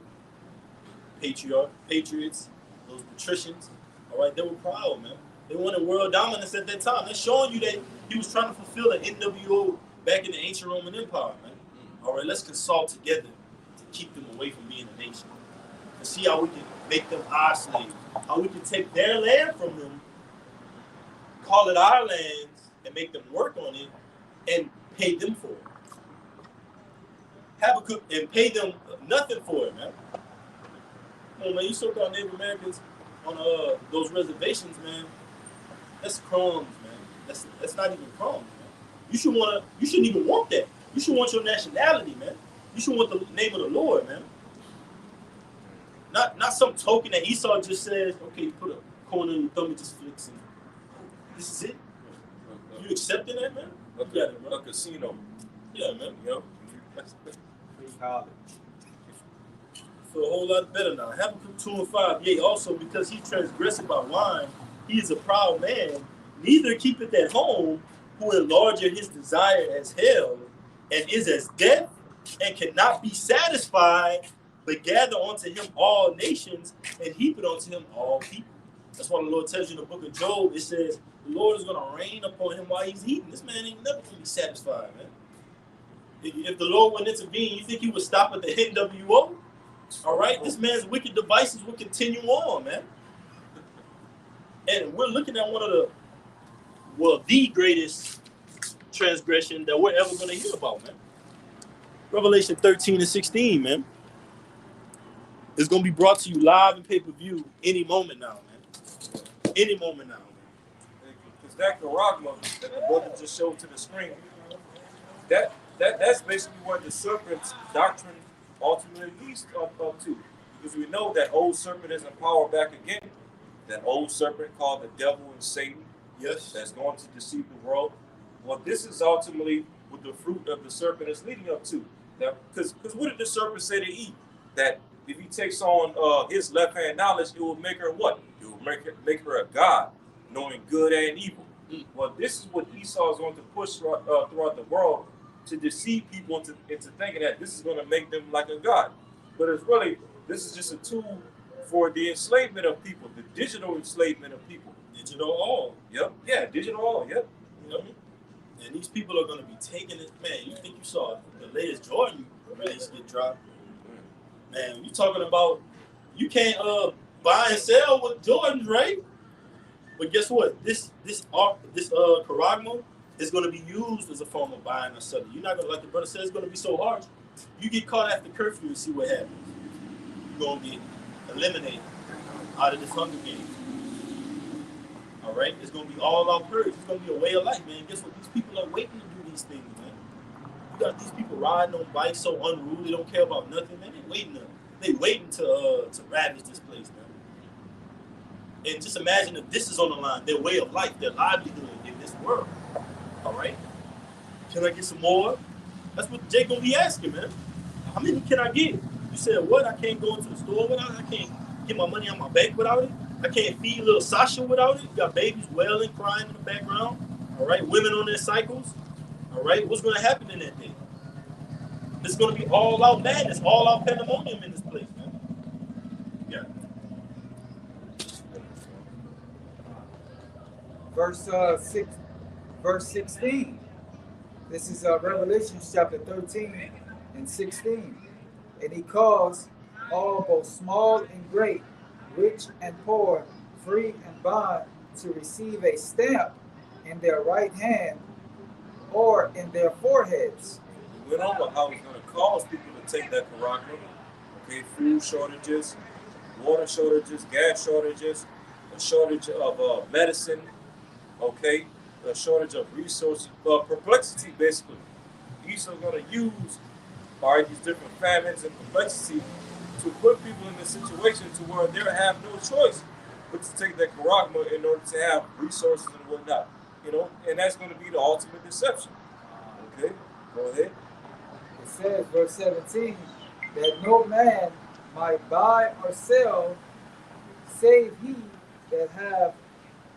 Patriots, those patricians, all right, they were proud, man. They wanted world dominance at that time. They're showing you that he was trying to fulfill the NWO back in the ancient Roman Empire, man. All right, let's consult together to keep them away from being a nation. And see how we can make them our slaves. How we can take their land from them, call it our lands, and make them work on it, and pay them for it. Habakkuk, and pay them nothing for it, man. Come on, man, you so-called Native Americans on those reservations, man. That's crumbs, man. That's not even crumbs, man. You shouldn't even want that. You should want your nationality, man. You should want the name of the Lord, man. Not some token that Esau just says, okay, you put a corner in your thumb and just flicks and this is it. You accepting that, man? A casino. Yeah, man. Free college. Feel a whole lot better now. Habakkuk 2 and 5. Yea, also because he transgressed by wine, he is a proud man, neither keepeth at home, who enlargeth his desire as hell, and is as death, and cannot be satisfied, but gather unto him all nations, and heap it unto him all people. That's why the Lord tells you in the book of Job, it says, the Lord is going to rain upon him while he's eating. This man ain't never going to be satisfied, man. If the Lord would intervene, you think he would stop at the NWO? All right? This man's wicked devices will continue on, man. And we're looking at one of the greatest transgression that we're ever going to hear about, man. Revelation 13 and 16, man. It's gonna be brought to you live and pay-per-view any moment now, man. Any moment now, man. Because that charagma that the brother just showed to the screen, that's basically what the serpent's doctrine ultimately leads up to. Because we know that old serpent is in power back again. That old serpent called the devil and Satan. Yes. That's going to deceive the world. Well, this is ultimately what the fruit of the serpent is leading up to. Because what did the serpent say to Eve? That if he takes on his left hand knowledge, it will make her what? It will make her a god, knowing good and evil. Well, this is what Esau is going to push throughout the world to deceive people into thinking that this is going to make them like a god. But it's really, this is just a tool for the enslavement of people, the digital enslavement of people. Digital all. Yep. Yeah, digital all. Yep. And these people are going to be taking it. Man, you think you saw the latest Jordan release get dropped? Man, you talking about you can't buy and sell with Jordans, right? But guess what? This charagma is going to be used as a form of buying or selling. You're not going to, like the brother said, it's going to be so hard. You get caught after curfew and see what happens. You're going to get eliminated out of this Hunger Games. All right? It's going to be all out purge. It's going to be a way of life, man. Guess what? These people are waiting to do these things, man. You got these people riding on bikes so unruly, they don't care about nothing, man. They waiting to ravage this place, man. And just imagine if this is on the line, their way of life, their livelihood in this world. All right? Can I get some more? That's what Jake gonna be asking, man. How many can I get? You said what? I can't go into the store without it. I can't get my money on my bank without it. I can't feed little Sasha without it. You got babies wailing, crying in the background. All right? Women on their cycles. All right? What's gonna happen in that day? It's gonna be all out madness, all out pandemonium in this place, man. Yeah. Verse 16. This is Revelation chapter 13 and 16. And he calls all, both small and great, rich and poor, free and bond, to receive a stamp in their right hand or in their foreheads. We went over how it's going to cause people to take that charagma. Okay, food shortages, water shortages, gas shortages, a shortage of medicine. Okay, a shortage of resources, perplexity basically. Esau's going to use these different famines and complexity to put people in a situation to where they have no choice but to take that charagma in order to have resources and whatnot. And that's going to be the ultimate deception. Okay, go ahead. It says, verse 17, that no man might buy or sell save he that have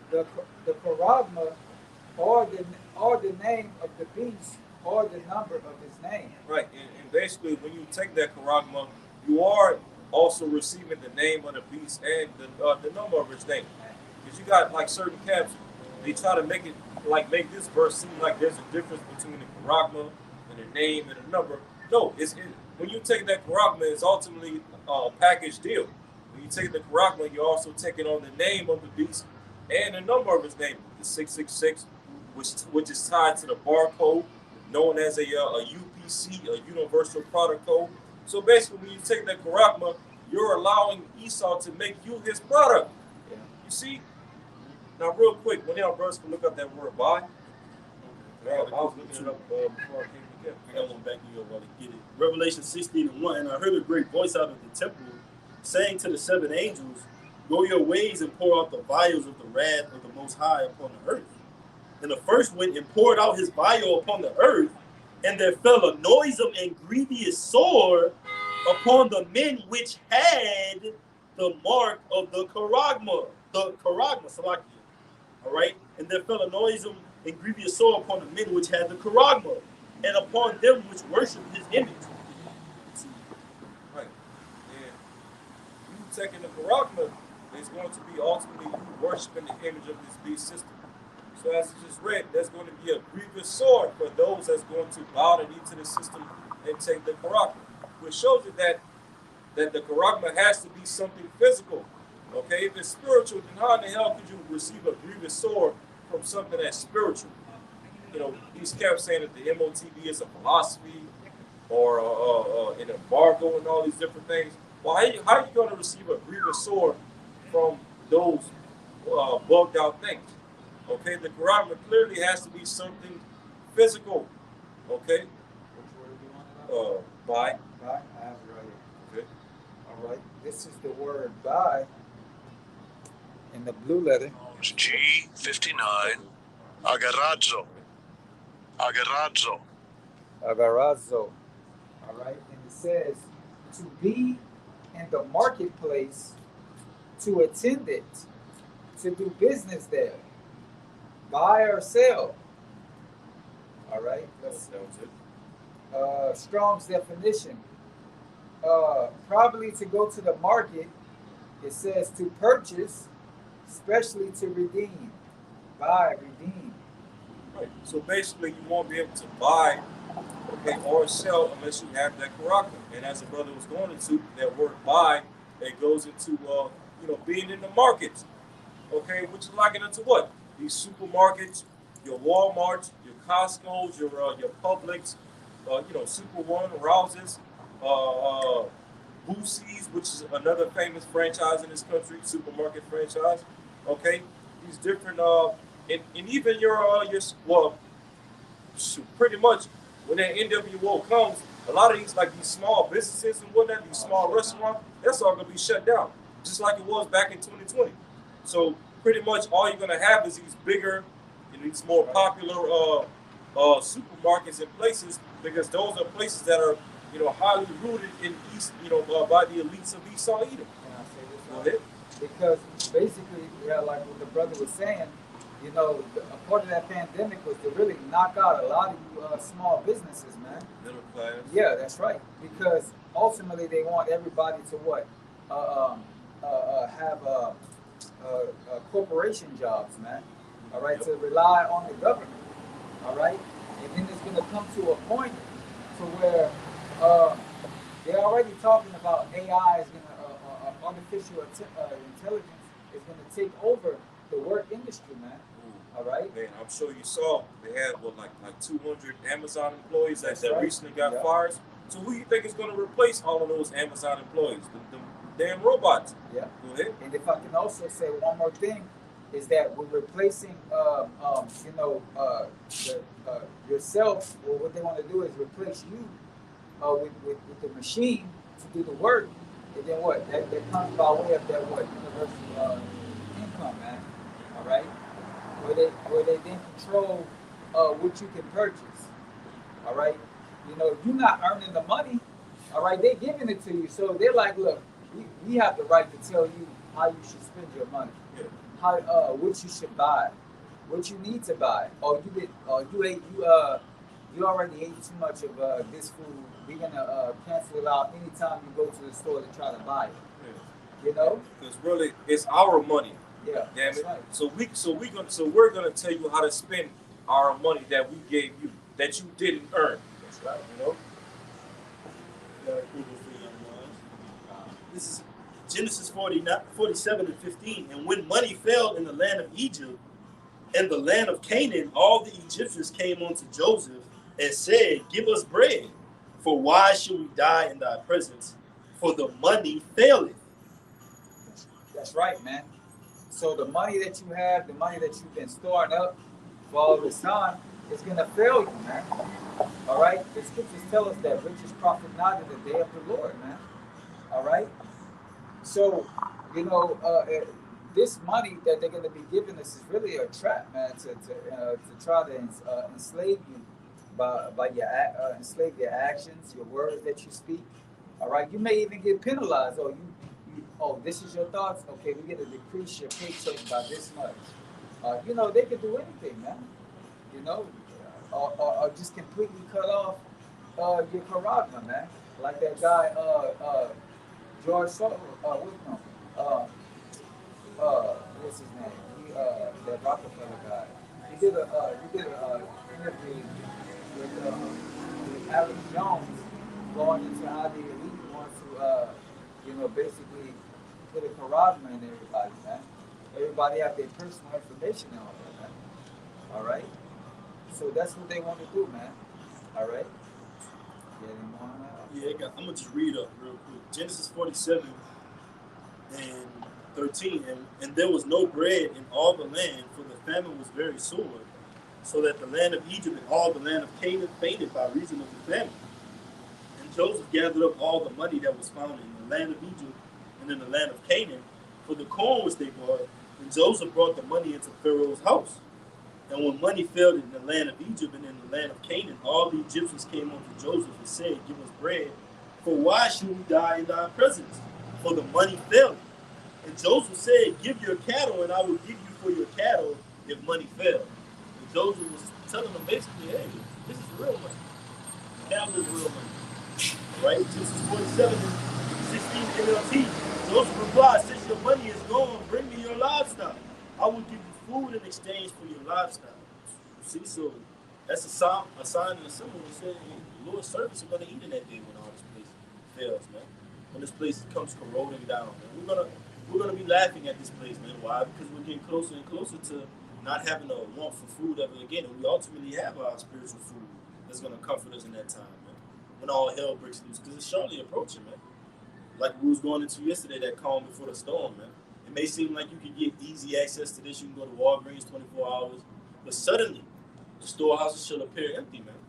the charagma or the name of the beast or the number of his name. Right, and basically when you take that charagma, you are also receiving the name of the beast and the number of his name. Because you got like certain camps, they try to make this verse seem like there's a difference between the charagma and the name and the number. No, when you take that charagma, it's ultimately a package deal. When you take the charagma, you're also taking on the name of the beast and the number of his name, the 666, which is tied to the barcode, known as a UPC, a Universal Product Code. So basically, when you take that charagma, you're allowing Esau to make you his product. Yeah. You see? Now, real quick, when y'all brothers can look up that word buy. I was looking it up before I came together. I got one back to you while I get it. Revelation 16:1, and I heard a great voice out of the temple saying to the seven angels, go your ways and pour out the vials of the wrath of the Most High upon the earth. And the first went and poured out his vial upon the earth, and there fell a noisome and grievous sword upon the men which had the mark of the charagma, Salakia. All right? And there fell a noisome and grievous sword upon the men which had the charagma, and upon them which worshipped his image. Right. And you taking the charagma is going to be ultimately you worshiping the image of this beast system. So as I just read, there's going to be a grievous sword for those that's going to bow the knee to the system and take the charagma, which shows you that the charagma has to be something physical. Okay, if it's spiritual, then how in the hell could you receive a grievous sword from something that's spiritual? These camps saying that the MOTB is a philosophy or an embargo and all these different things. Well, how are you going to receive a grievous sword from those bugged out things? Okay, the Quran clearly has to be something physical. Okay, Which word do you want it by. By? I have it right here. Okay. All right. This is the word by in the blue letter. G59. Agarazzo. Agarazzo. Agarazzo. All right. And it says to be in the marketplace, to attend it, to do business there, buy or sell. All right. Let's That was it. Strong's definition. Probably to go to the market. It says to purchase, especially to redeem, buy, redeem. Right. So basically, you won't be able to buy, okay, or sell unless you have that Quran. And as the brother was going into, that word buy, it goes into being in the markets. Okay, which is likened into what? These supermarkets, your Walmarts, your Costco's, your Publix, Super One, Rouse's, uh, Boosie's, which is another famous franchise in this country, supermarket franchise. Okay, these different and even well, pretty much when that NWO comes, a lot of these small businesses and whatnot, these small restaurants, that's all gonna be shut down, just like it was back in 2020. So pretty much all you're gonna have is these bigger and these more popular supermarkets and places because those are places that are highly rooted in East, by the elites of East Edom. Can I say this? Go ahead. Because basically, yeah, like what the brother was saying, a part of that pandemic was to really knock out a lot of you small businesses, man. Middle class. Yeah, that's right. Because ultimately, they want everybody to what? Have corporation jobs, man. All right, Yep. to rely on the government. All right, and then it's going to come to a point to where they're already talking about AI is going to artificial intelligence is going to take over the work industry, man. All right. Man, I'm sure you saw they had like 200 Amazon employees that Right. recently got Yeah. fired. So who you think is going to replace all of those Amazon employees? The damn robots. Yeah. Go ahead. And if I can also say one more thing, is that we're replacing, yourself. Or what they want to do is replace you with the machine to do the work. And then what? That comes by way of that what? Universal income, man. All right. Where they then control what you can purchase. All right. You're not earning the money. All right. They're giving it to you. So they're like, look, we have the right to tell you how you should spend your money, Yeah. how what you should buy, what you need to buy. Or you already ate too much of this food. We're gonna cancel it out anytime you go to the store to try to buy it. Yeah. Because really, it's our money. Yeah. Damn it. Right. So we're gonna tell you how to spend our money that we gave you that you didn't earn. That's right. This is Genesis 47 and 15. And when money fell in the land of Egypt and the land of Canaan, all the Egyptians came unto Joseph and said, give us bread, for why should we die in thy presence? For the money faileth. That's right, man. So the money that you have, the money that you've been storing up for all this time, is gonna fail you, man. All right. The scriptures tell us that riches profit not in the day of the Lord, man. All right. So, this money that they're going to be giving us is really a trap, man, to try to enslave you by your enslave your actions, your words that you speak. All right. You may even get penalized. This is your thoughts. Okay, we're going to decrease your paycheck by this much. They could do anything, man. Or just completely cut off your charagma, man. Like that guy, George what's his name? That Rockefeller guy. He did a interview with Alex Jones, going into how the elite wants to, basically put a charagma in everybody, man. Everybody have their personal information and all that, man. All right. So that's what they want to do, man. All right. Getting on out. Yeah, I'm gonna just read up real quick. Genesis 47 and 13, and there was no bread in all the land, for the famine was very sore, so that the land of Egypt and all the land of Canaan fainted by reason of the famine. And Joseph gathered up all the money that was found in the land of Egypt and in the land of Canaan for the corn which they bought. And Joseph brought the money into Pharaoh's house. And when money failed in the land of Egypt and in the land of Canaan, all the Egyptians came unto Joseph and said, Give us bread, for why should we die in thy presence? For the money failed. And Joseph said, Give your cattle, and I will give you for your cattle if money fails. And Joseph was telling them basically, hey, this is real money. Cattle is real money. Right? Genesis 47 and 16 NLT. Joseph replied, Since your money is gone, bring me your livestock. I will give you food in exchange for your livestock. See, so that's a sign and a symbol that says the Lord's servants are going to eat in that day when all this place fails, man. When this place comes corroding down, man. We're gonna be laughing at this place, man. Why? Because we're getting closer and closer to not having a want for food ever again, and we ultimately have our spiritual food that's gonna comfort us in that time, man. When all hell breaks loose, because it's surely approaching, man. Like we was going into yesterday, that calm before the storm, man. It may seem like you can get easy access to this. You can go to Walgreens 24 hours, but suddenly the storehouses shall appear empty, man.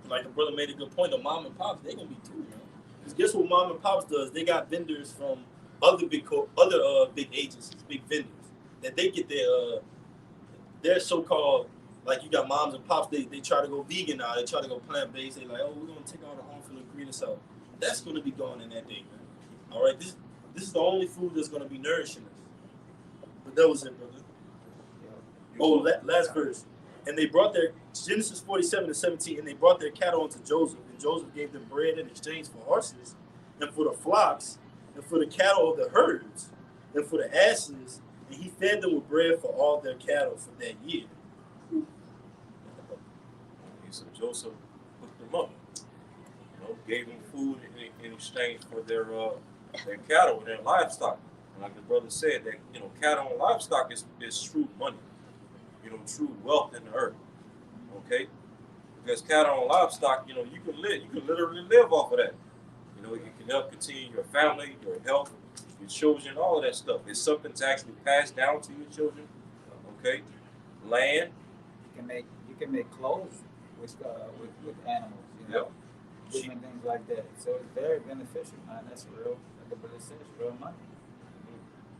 Like the brother made a good point. The mom and pops, they gonna be through, man. Because guess what mom and pops does? They got vendors from other big agencies, big vendors, that they get their so-called, like you got moms and pops, they try to go vegan now, they try to go plant-based, they like, oh, we're gonna take all the harmful ingredients out. That's gonna be gone in that day, man. All right, this is the only food that's gonna be nourishing us. But that was it, brother. Oh, last verse. And they brought their, Genesis 47 and 17, and they brought their cattle unto Joseph, and Joseph gave them bread in exchange for horses, and for the flocks, and for the cattle of the herds, and for the asses, and he fed them with bread for all their cattle for that year. So Joseph hooked them up, gave them food in exchange for their cattle and their livestock. And like the brother said, that cattle and livestock is true money, true wealth in the earth. Okay, because cattle and livestock, you can literally live off of that. It can help continue your family, your health, your children, all of that stuff. It's something to actually pass down to your children. Okay, land. You can make clothes with animals, different things like that. So it's very beneficial, man. That's real. Like the brother says, real money.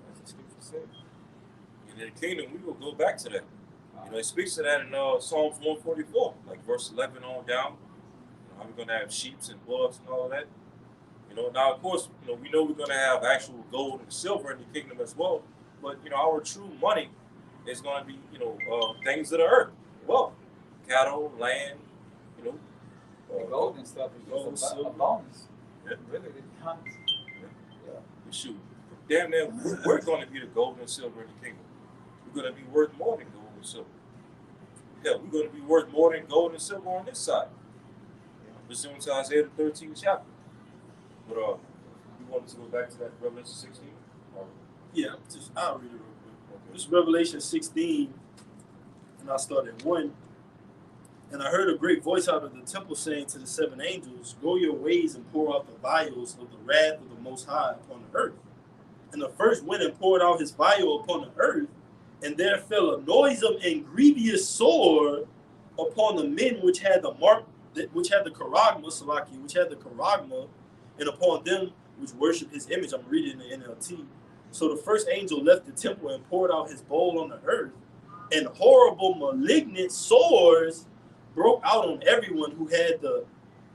That's the scripture says. And in the kingdom, we will go back to that. It speaks to that in Psalms 144, like verse 11 on down. How we're going to have sheep and bullocks and all of that. Now, of course, we know we're going to have actual gold and silver in the kingdom as well. But, our true money is going to be, things of the earth. Well, cattle, land, the gold and stuff is just a bonus. Yeah. Really, it's honest. Yeah. Shoot, damn near, we're going to be the gold and silver in the kingdom. We're going to be worth more than gold and silver. Yeah, we're going to be worth more than gold and silver on this side. Pursuant to Isaiah the 13th chapter. But you wanted to go back to that Revelation 16? Yeah, I'll read it real quick. Okay. This is Revelation 16, and I'll start at 1. And I heard a great voice out of the temple saying to the 7 angels, Go your ways and pour out the vials of the wrath of the Most High upon the earth. And the first went and poured out his vial upon the earth, and there fell a noisome and grievous sword upon the men which had the charagma, and upon them which worship his image. I'm reading the NLT. So the first angel left the temple and poured out his bowl on the earth, and horrible malignant sores broke out on everyone who had the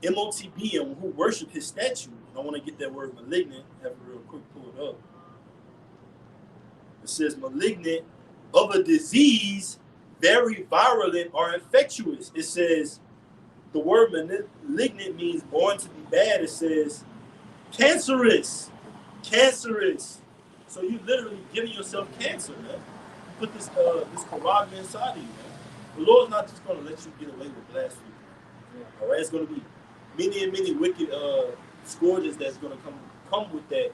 MOTB and who worshiped his statue. And I want to get that word malignant, have it real quick, pull it up. It says malignant, of a disease very virulent or infectious. It says the word malignant means born to be bad. It says cancerous. So you literally giving yourself cancer, man. You put this charagma inside of you, man. The Lord's not just going to let you get away with blasphemy. All right, it's going to be many wicked scourges that's going to come with that,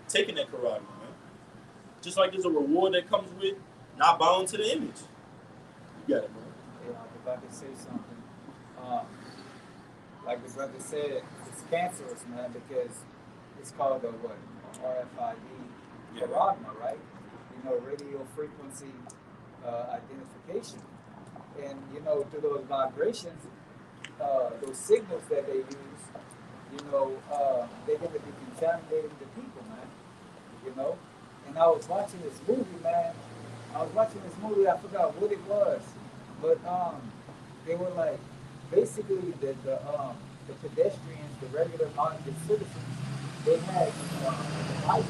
taking that charagma, man. Just like there's a reward that comes with not bowing to the image. You got it, man. If I could say something, like the brother said, it's cancerous, man, because it's called a what? RFID, Yeah. Paragma, right? Radio frequency identification. And through those vibrations, those signals that they use, they're going to be contaminating the people, man. You know. And I was watching this movie, man. I forgot what it was, but they were like basically the pedestrians, the regular minded citizens, they had a device.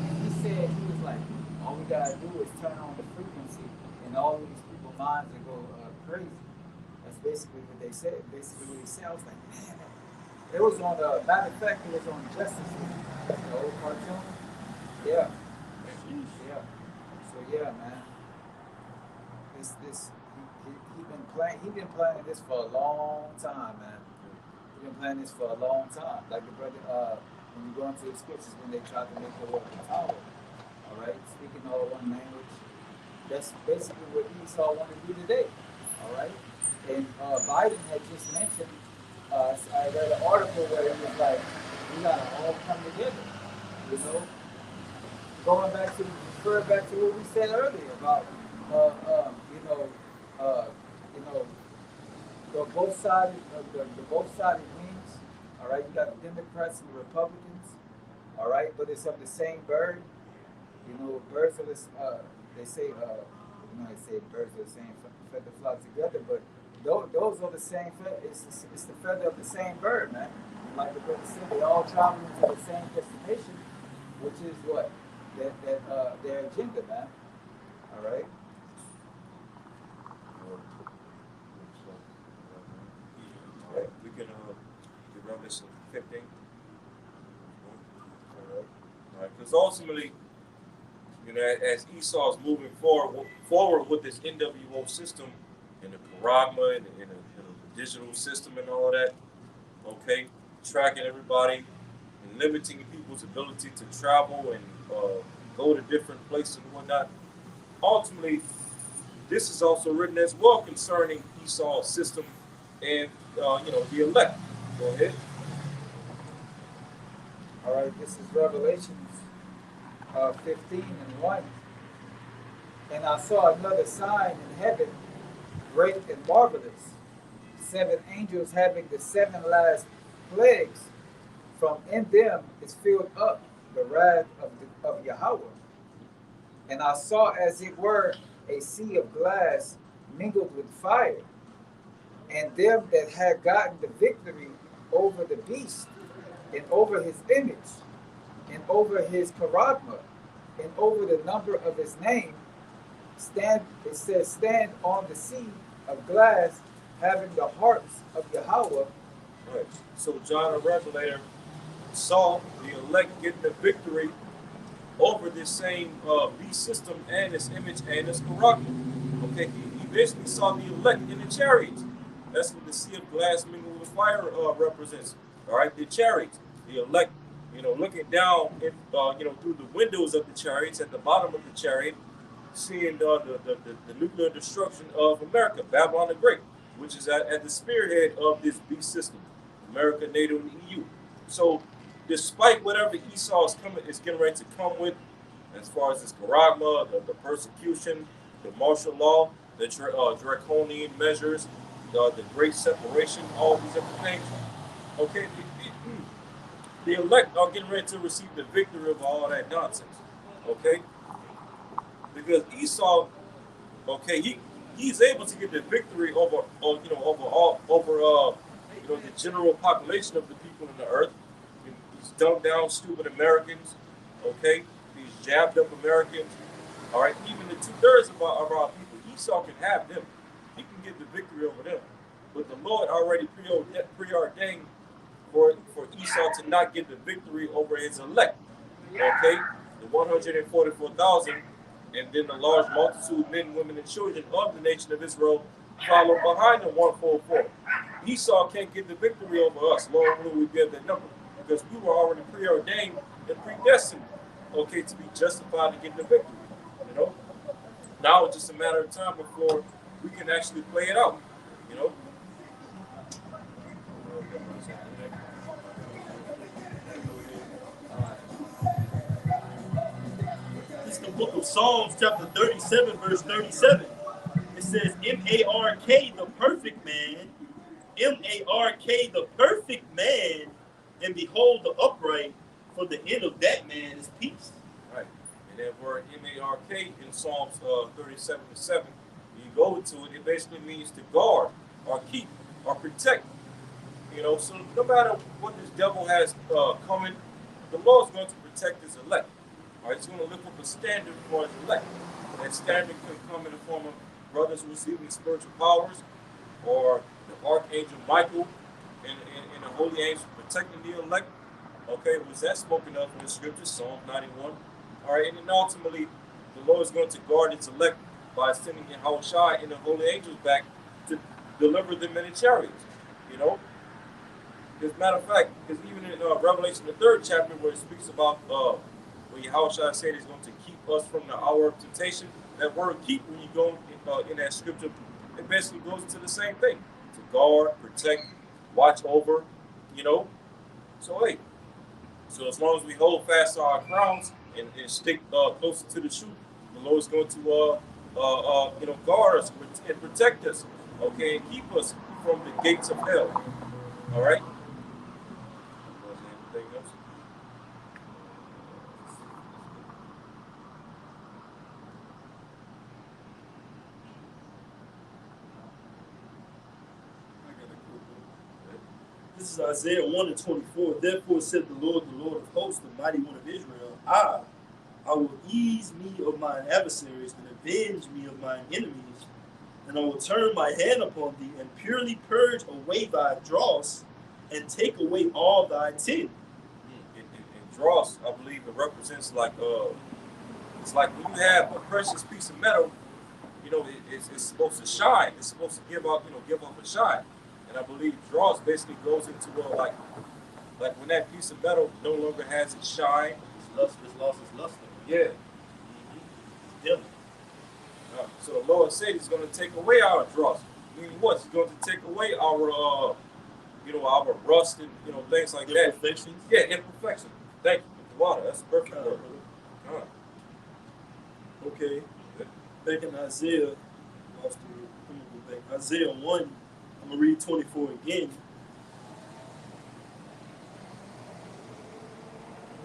And he said he was like, all we gotta do is turn on the frequency, and all of these people's minds will go crazy. That's basically what they said. Basically what he said. I was like, man, it was on matter of fact, it was on Justice League, the old cartoon. Yeah. Yeah. So yeah, man. He been planning this for a long time, man. He been planning this for a long time. Like the brother, when you go into the scriptures, when they tried to make the word tower, all right, speaking all one language. That's basically what Esau wanted to do today, all right. And Biden had just mentioned. I read an article where it was like, we gotta all come together, you know. Going back to refer back to what we said earlier about uh, you know the both sided the both sided wings. All right, you got the Democrats and the Republicans. All right, but it's of the same bird. Birds are this. They say they say birds are the same feather flock together, but those are the same feather. It's the feather of the same bird, man. Like the brother said, they all traveling to the same destination, which is what their agenda, man. All right. Yeah, we can get Revelation 15. All right. Because ultimately, as Esau's moving forward with this NWO system and the Paragma and the digital system and all of that, okay, tracking everybody and limiting people's ability to travel and go to different places and whatnot. Ultimately, this is also written as well concerning Esau's system and the elect. Go ahead. All right. This is Revelations 15:1. And I saw another sign in heaven, great and marvelous, 7 angels having the 7 last plagues. From in them is filled up the wrath of Yahweh. And I saw as it were a sea of glass mingled with fire, and them that had gotten the victory over the beast, and over his image, and over his charagma, and over the number of his name, stand on the sea of glass, having the harps of Yahweh. Right. So John the Revelator saw the elect getting the victory over this same beast system and its image and its character. Okay, he basically saw the elect in the chariots. That's what the sea of glass mingled with fire represents. All right, the chariots, the elect, looking down, through the windows of the chariots at the bottom of the chariot, seeing the nuclear destruction of America, Babylon the Great, which is at the spearhead of this beast system, America, NATO, and EU. So, despite whatever Esau is getting ready to come with, as far as this charagma, the persecution, the martial law, the draconian measures, the great separation, all these different things, okay, the elect are getting ready to receive the victory of all that nonsense, okay? Because Esau, okay, he's able to get the victory over the general population of the people in the earth. He's dumbed down stupid Americans, okay? He's jabbed up Americans, all right? Even the 2/3 of our people, Esau can have them. He can get the victory over them. But the Lord already preordained for Esau to not get the victory over his elect, okay? The 144,000, and then the large multitude, men, women, and children of the nation of Israel follow behind the 144. Esau can't get the victory over us, Lord, will we give that number? Because we were already preordained and predestined, okay, to be justified to get the victory, Now it's just a matter of time before we can actually play it out, It's the book of Psalms, chapter 37, verse 37. It says, M-A-R-K, the perfect man, M-A-R-K, the perfect man, and behold the upright, for the end of that man is peace. Right. And that word M-A-R-K in Psalms 37 to 7, when you go into it, it basically means to guard or keep or protect. You know, so no matter what this devil has coming, the Lord's going to protect his elect. All right, he's going to lift up a standard for his elect. That standard can come in the form of brothers receiving spiritual powers, or the archangel Michael and the holy angels protecting the elect. Okay, was that spoken of in the scriptures, Psalm 91? All right, and then ultimately, the Lord is going to guard its elect by sending Yahushua and the holy angels back to deliver them in the chariots. You know, as a matter of fact, because even in Revelation, the 3rd chapter, where it speaks about where Yahushua said he's going to keep us from the hour of temptation, that word "keep," when you go in that scripture, it basically goes into the same thing: to guard, protect, watch over. You know, so hey. So as long as we hold fast to our crowns and stick closer to the truth, the Lord's going to guard us and protect us, okay, and keep us from the gates of hell. All right. Anything else? This is Isaiah 1 and 24. Therefore said the Lord of hosts, the mighty one of Israel, I will ease me of mine adversaries and avenge me of mine enemies, and I will turn my hand upon thee and purely purge away thy dross and take away all thy tin. And dross, I believe it represents like it's like when you have a precious piece of metal, you know, it's supposed to shine. It's supposed to give off a shine. And I believe dross basically goes into like when that piece of metal no longer has its shine. It's lost its luster. Yeah. Mm-hmm. Yeah. So the Lord said he's going to take away our dross. Meaning what? He's going to take away our our rust and things like that. Imperfections. Yeah, imperfection. Thank you. The water. That's a perfect word. Okay. Back in Isaiah, Isaiah 1, I'm going to read 24 again.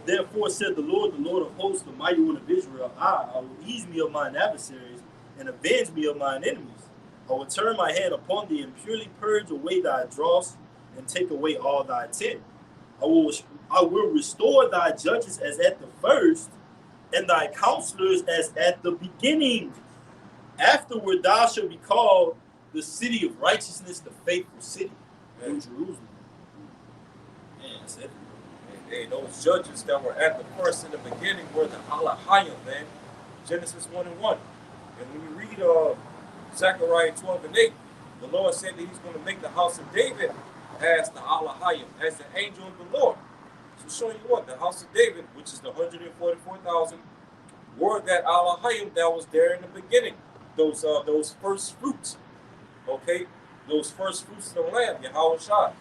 Therefore said the Lord of hosts, the mighty one of Israel, I will ease me of mine adversaries and avenge me of mine enemies. I will turn my hand upon thee and purely purge away thy dross and take away all thy tin. I will restore thy judges as at the first, and thy counselors as at the beginning. Afterward thou shalt be called the city of righteousness, the faithful city, New Jerusalem. Man, that's it. Hey, those judges that were at the first in the beginning were the Alahayim, man. Genesis 1 and 1. And when you read Zechariah 12 and 8, the Lord said that he's going to make the house of David as the Alahayim, as the angel of the Lord. So showing you what, the house of David, which is the 144,000, were that Alahayim that was there in the beginning. Those first fruits. Okay? Those first fruits of the land, Yahushua.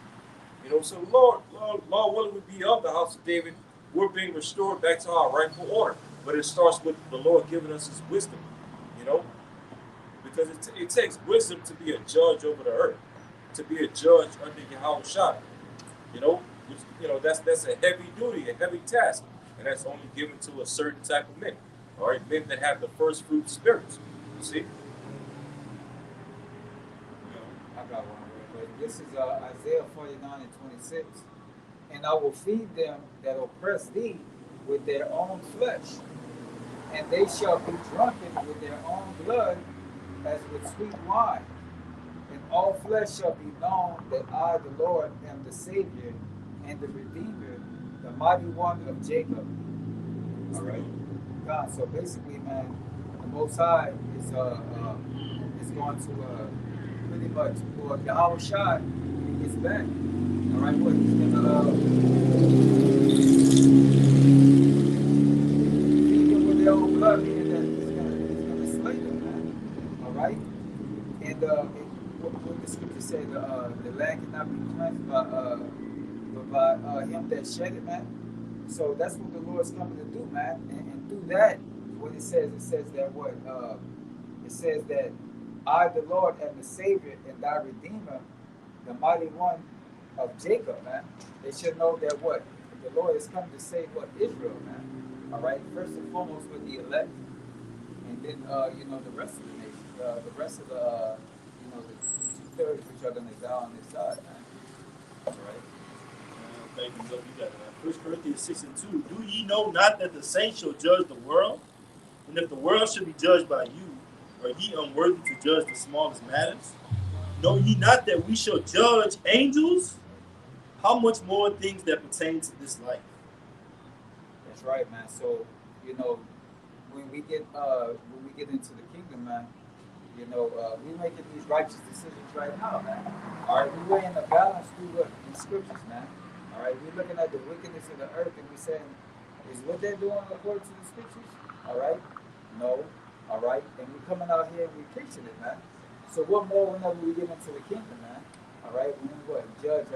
So Lord willing to be of the house of David, we're being restored back to our rightful order. But it starts with the Lord giving us his wisdom, because it takes wisdom to be a judge over the earth, to be a judge under Yahushua. That's a heavy duty, a heavy task, and that's only given to a certain type of men, all right, men that have the first fruit spirits. You see? I got one. This is Isaiah 49 and 26. And I will feed them that oppress thee with their own flesh, and they shall be drunken with their own blood as with sweet wine. And all flesh shall be known that I, the Lord, am the Savior and the Redeemer, the mighty one of Jacob. All right, God. So basically, man, the Most High is going to pretty much for Yahushua when he gets back. All right, what he's gonna feed them with their own blood, meaning that he's gonna slay them, man. All right, and what the scripture say, the land cannot be cleansed by him that shed it, man. So that's what the Lord's coming to do, man. And through that, what it says that what it says that I, the Lord, am the Savior and thy Redeemer, the mighty one of Jacob, man. They should know that what the Lord has come to save what Israel, man. All right, first and foremost with the elect, and then the rest of the nation, the rest of the the 2/3 which are gonna die on this side, man. All right. Thank you, brother. You got that. 1 Corinthians 6:2. Do ye know not that the saints shall judge the world? And if the world should be judged by you, are ye unworthy to judge the smallest matters? Know ye not that we shall judge angels? How much more things that pertain to this life? That's right, man. So, when we get into the kingdom, man, we're making these righteous decisions right now, man. All right, we're weighing the balance through what in scriptures, man. All right, we're looking at the wickedness of the earth and we're saying, is what they're doing according to the scriptures? All right, no, all right, and we're coming out here and we're preaching it, man. So what more whenever we get into the kingdom, man? All right, we judge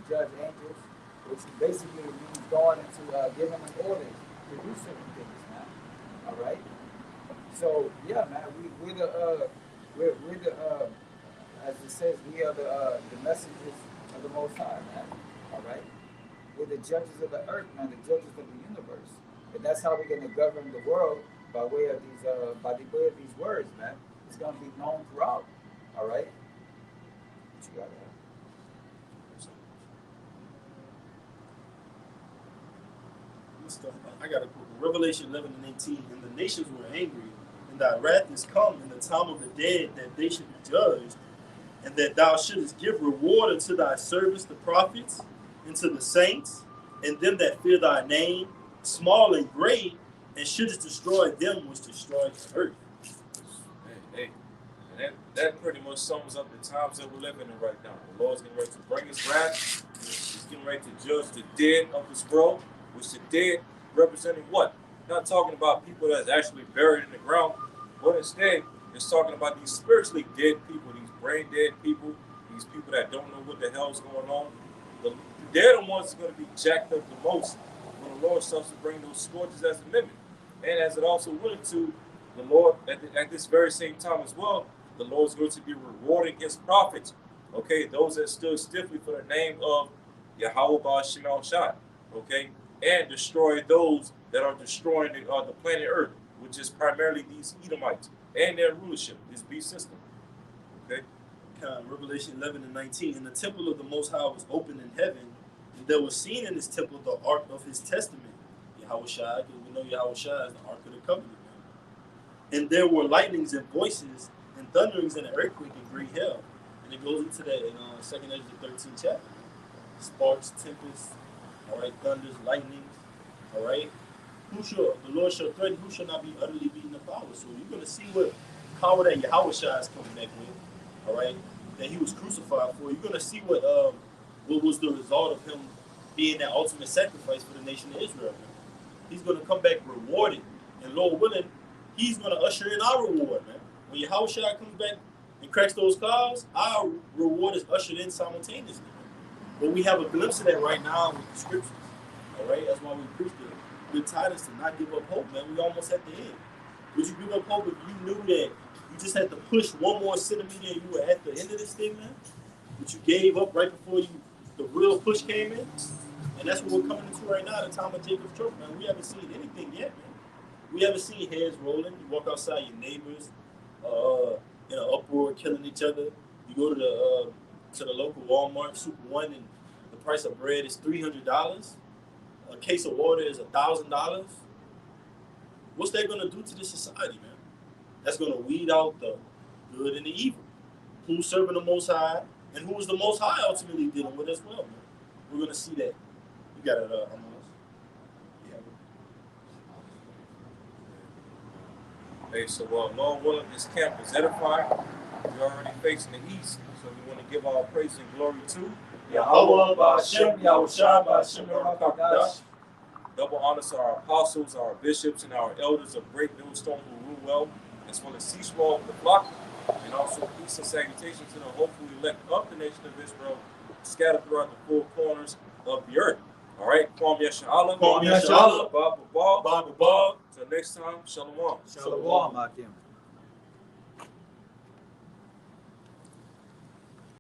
angels, which basically means going into giving them orders to do certain things, man. All right. So yeah, man, we're the as it says, we are the messengers of the Most High, man. All right. We're the judges of the earth, man, the judges of the universe, and that's how we're gonna govern the world by way of these words, man. It's gonna be known throughout. All right. What you got there? I got a quote. Revelation 11:18. And the nations were angry, and thy wrath is come in the time of the dead, that they should be judged, and that thou shouldest give reward unto thy servants, the prophets, and to the saints, and them that fear thy name, small and great, and shouldest destroy them which destroy the earth. Hey. And that pretty much sums up the times that we're living in right now. The Lord's getting ready to bring his wrath. He's getting ready to judge the dead of this world, which the dead representing what? Not talking about people that's actually buried in the ground, but instead it's talking about these spiritually dead people, these brain dead people, these people that don't know what the hell's going on. They're the ones that's going to be jacked up the most when the Lord starts to bring those scourges as a mimic. And as it also went to the Lord at this very same time as well, the Lord's going to be rewarding his prophets, okay, those that stood stiffly for the name of Yahweh Ba'Shem Shai, okay, and destroy those that are destroying the planet Earth, which is primarily these Edomites and their rulership, this beast system, okay. Revelation 11:19. And the temple of the Most High was opened in heaven, and there was seen in this temple the ark of his testament, Yahweh Shai, because we know Yahweh Shai is the ark of the covenant. And there were lightnings and voices and thunderings and an earthquake and great hail. And it goes into that in 2nd Ezra 13th chapter. Sparks, tempests, all right, thunders, lightnings, all right. The Lord shall threaten, who shall not be utterly beaten of power. So you're going to see what power that Yahweh Shai is coming back with, all right, that he was crucified for. You're going to see what was the result of him being that ultimate sacrifice for the nation of Israel. He's going to come back rewarded, and Lord willing, he's going to usher in our reward, man. When Yahweh Shai comes back and cracks those clouds, our reward is ushered in simultaneously. But we have a glimpse of that right now with the scriptures. All right, that's why we preach the good tidings to not give up hope, man. We almost at the end. Would you give up hope if you knew that you just had to push one more centimeter and you were at the end of this thing, man? But you gave up right before the real push came in? And that's what we're coming into right now, the time of Jacob's trouble, man. We haven't seen anything yet, man. We haven't seen heads rolling. You walk outside, your neighbors in an uproar, killing each other. You go to the local Walmart, Super One, and the price of bread is $300. A case of water is $1,000. What's that going to do to this society, man? That's going to weed out the good and the evil. Who's serving the Most High, and who is the Most High ultimately dealing with as well, man? We're going to see that. You got it, Amos. Yeah. Hey, so Lord willing, this camp is edified. We're already facing the east, so we want to give our praise and glory to Yahweh Ba'Shem, Yahweh Shai Ba'Shem Rakadash. double honors to our apostles, our bishops, and our elders of Great Millstone who rule well, as well as Seashore of the flock, and also peace and salutation to the hopefully elect of the nation of Israel, scattered throughout the four corners of the earth. All right, Kwam Yashala, Kwam Yashala, Bob, Bob, to Until next time, shalom. Shalom, Akim.